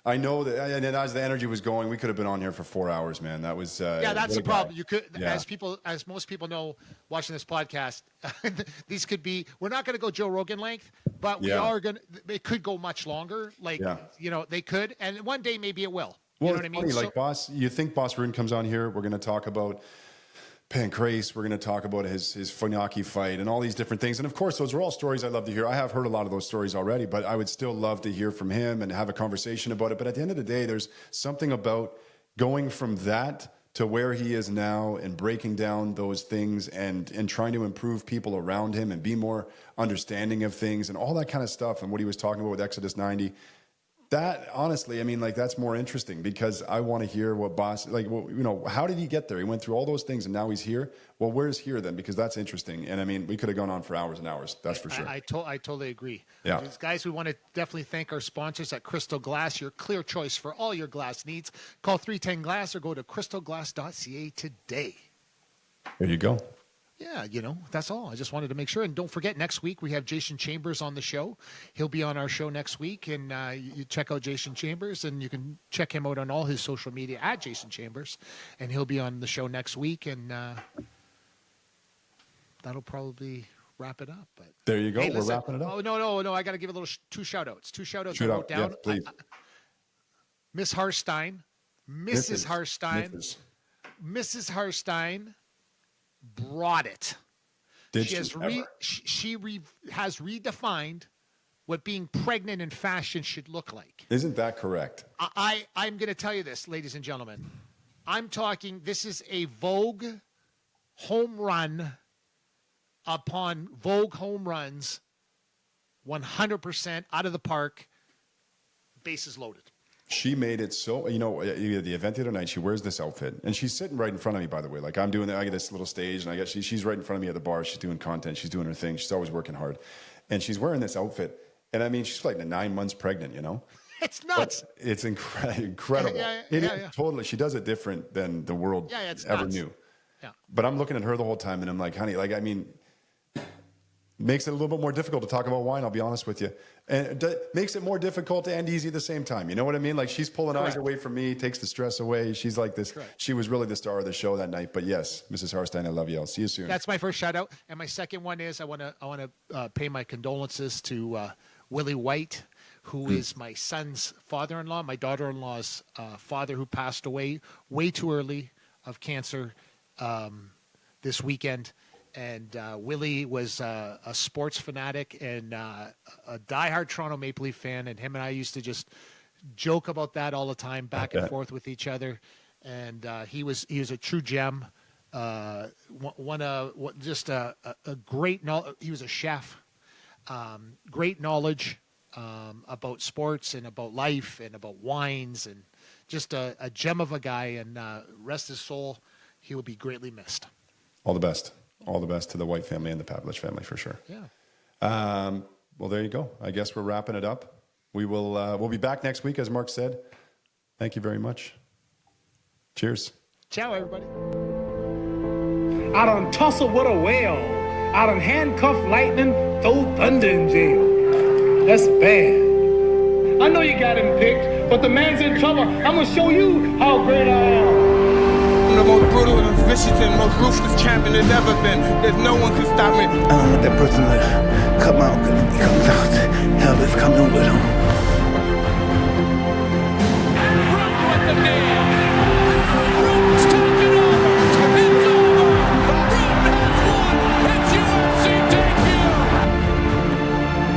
I know that, and as the energy was going, we could have been on here for 4 hours, man. That was Yeah, that's the problem. You could, Yeah. as most people know, watching this podcast, these could be. We're not going to go Joe Rogan length, but we are going to. It could go much longer. Like they could, and one day maybe it will. Well, you know what I mean? Funny, like Boss, you think Boss Rutten comes on here? We're going to talk about Pancrase. We're going to talk about his Funaki fight and all these different things. And of course, those are all stories I love to hear. I have heard a lot of those stories already, but I would still love to hear from him and have a conversation about it. But at the end of the day, there's something about going from that to where he is now and breaking down those things and trying to improve people around him and be more understanding of things and all that kind of stuff. And what he was talking about with Exodus 90. That, honestly, I mean, like, that's more interesting because I want to hear what Boss, like, well, you know, how did he get there? He went through all those things and now he's here. Well, where's here then? Because that's interesting. And I mean, we could have gone on for hours and hours. That's for sure. I totally agree. Yeah. Guys, we want to definitely thank our sponsors at Crystal Glass, your clear choice for all your glass needs. Call 310 Glass or go to crystalglass.ca today. There you go. Yeah, you know, that's all. I just wanted to make sure. And don't forget, next week we have Jason Chambers on the show. He'll be on our show next week. And you check out Jason Chambers, and you can check him out on all his social media at Jason Chambers. And he'll be on the show next week. And that'll probably wrap it up. But there you go. Hey, we're wrapping it up. Oh, no. I got to give a little two shout-outs. Two shout-outs Shoot I out. wrote down. Yes, please. Miss Harstine. Mrs. Harstine. Mrs. Harstine brought it. She has redefined what being pregnant in fashion should look like. Isn't that correct? I'm going to tell you this, ladies and gentlemen. I'm talking, this is a Vogue home run upon Vogue home runs, 100% out of the park, bases loaded. She made it so, you know, the event the other night, she wears this outfit, and she's sitting right in front of me, by the way. Like, I'm doing, I get this little stage, and I guess she's right in front of me at the bar. She's doing content. She's doing her thing. She's always working hard. And she's wearing this outfit. And I mean, she's like 9 months pregnant, you know? It's nuts. But it's incredible. Yeah. Totally. She does it different than the world ever knew. Yeah. But I'm looking at her the whole time, and I'm like, honey, like, I mean, makes it a little bit more difficult to talk about wine, I'll be honest with you. And it makes it more difficult and easy at the same time. You know what I mean? Like, she's pulling eyes away from me, takes the stress away. She's like this. Correct. She was really the star of the show that night. But yes, Mrs. Harstine, I love you. I'll see you soon. That's my first shout out. And my second one is I want to pay my condolences to Willie White, who is my son's father-in-law, my daughter-in-law's father, who passed away way too early of cancer this weekend. And Willie was a sports fanatic and a diehard Toronto Maple Leaf fan. And him and I used to just joke about that all the time, back and forth with each other. And he was a true gem. Just a great knowledge. He was a chef. Great knowledge about sports and about life and about wines, and just a gem of a guy. And rest his soul, he will be greatly missed. All the best. All the best to the White family and the Pavelich family, for sure. Yeah. Well, there you go. I guess we're wrapping it up. We will. We'll be back next week, as Mark said. Thank you very much. Cheers. Ciao, everybody. I done tussle with a whale. I done handcuff lightning, throw thunder in jail. That's bad. I know you got him picked, but the man's in trouble. I'm gonna show you how great I am. I'm the most brutal and vicious and most ruthless champion there's ever been. There's no one can stop me. I don't want that person to come out, because if he comes out, hell is coming with him.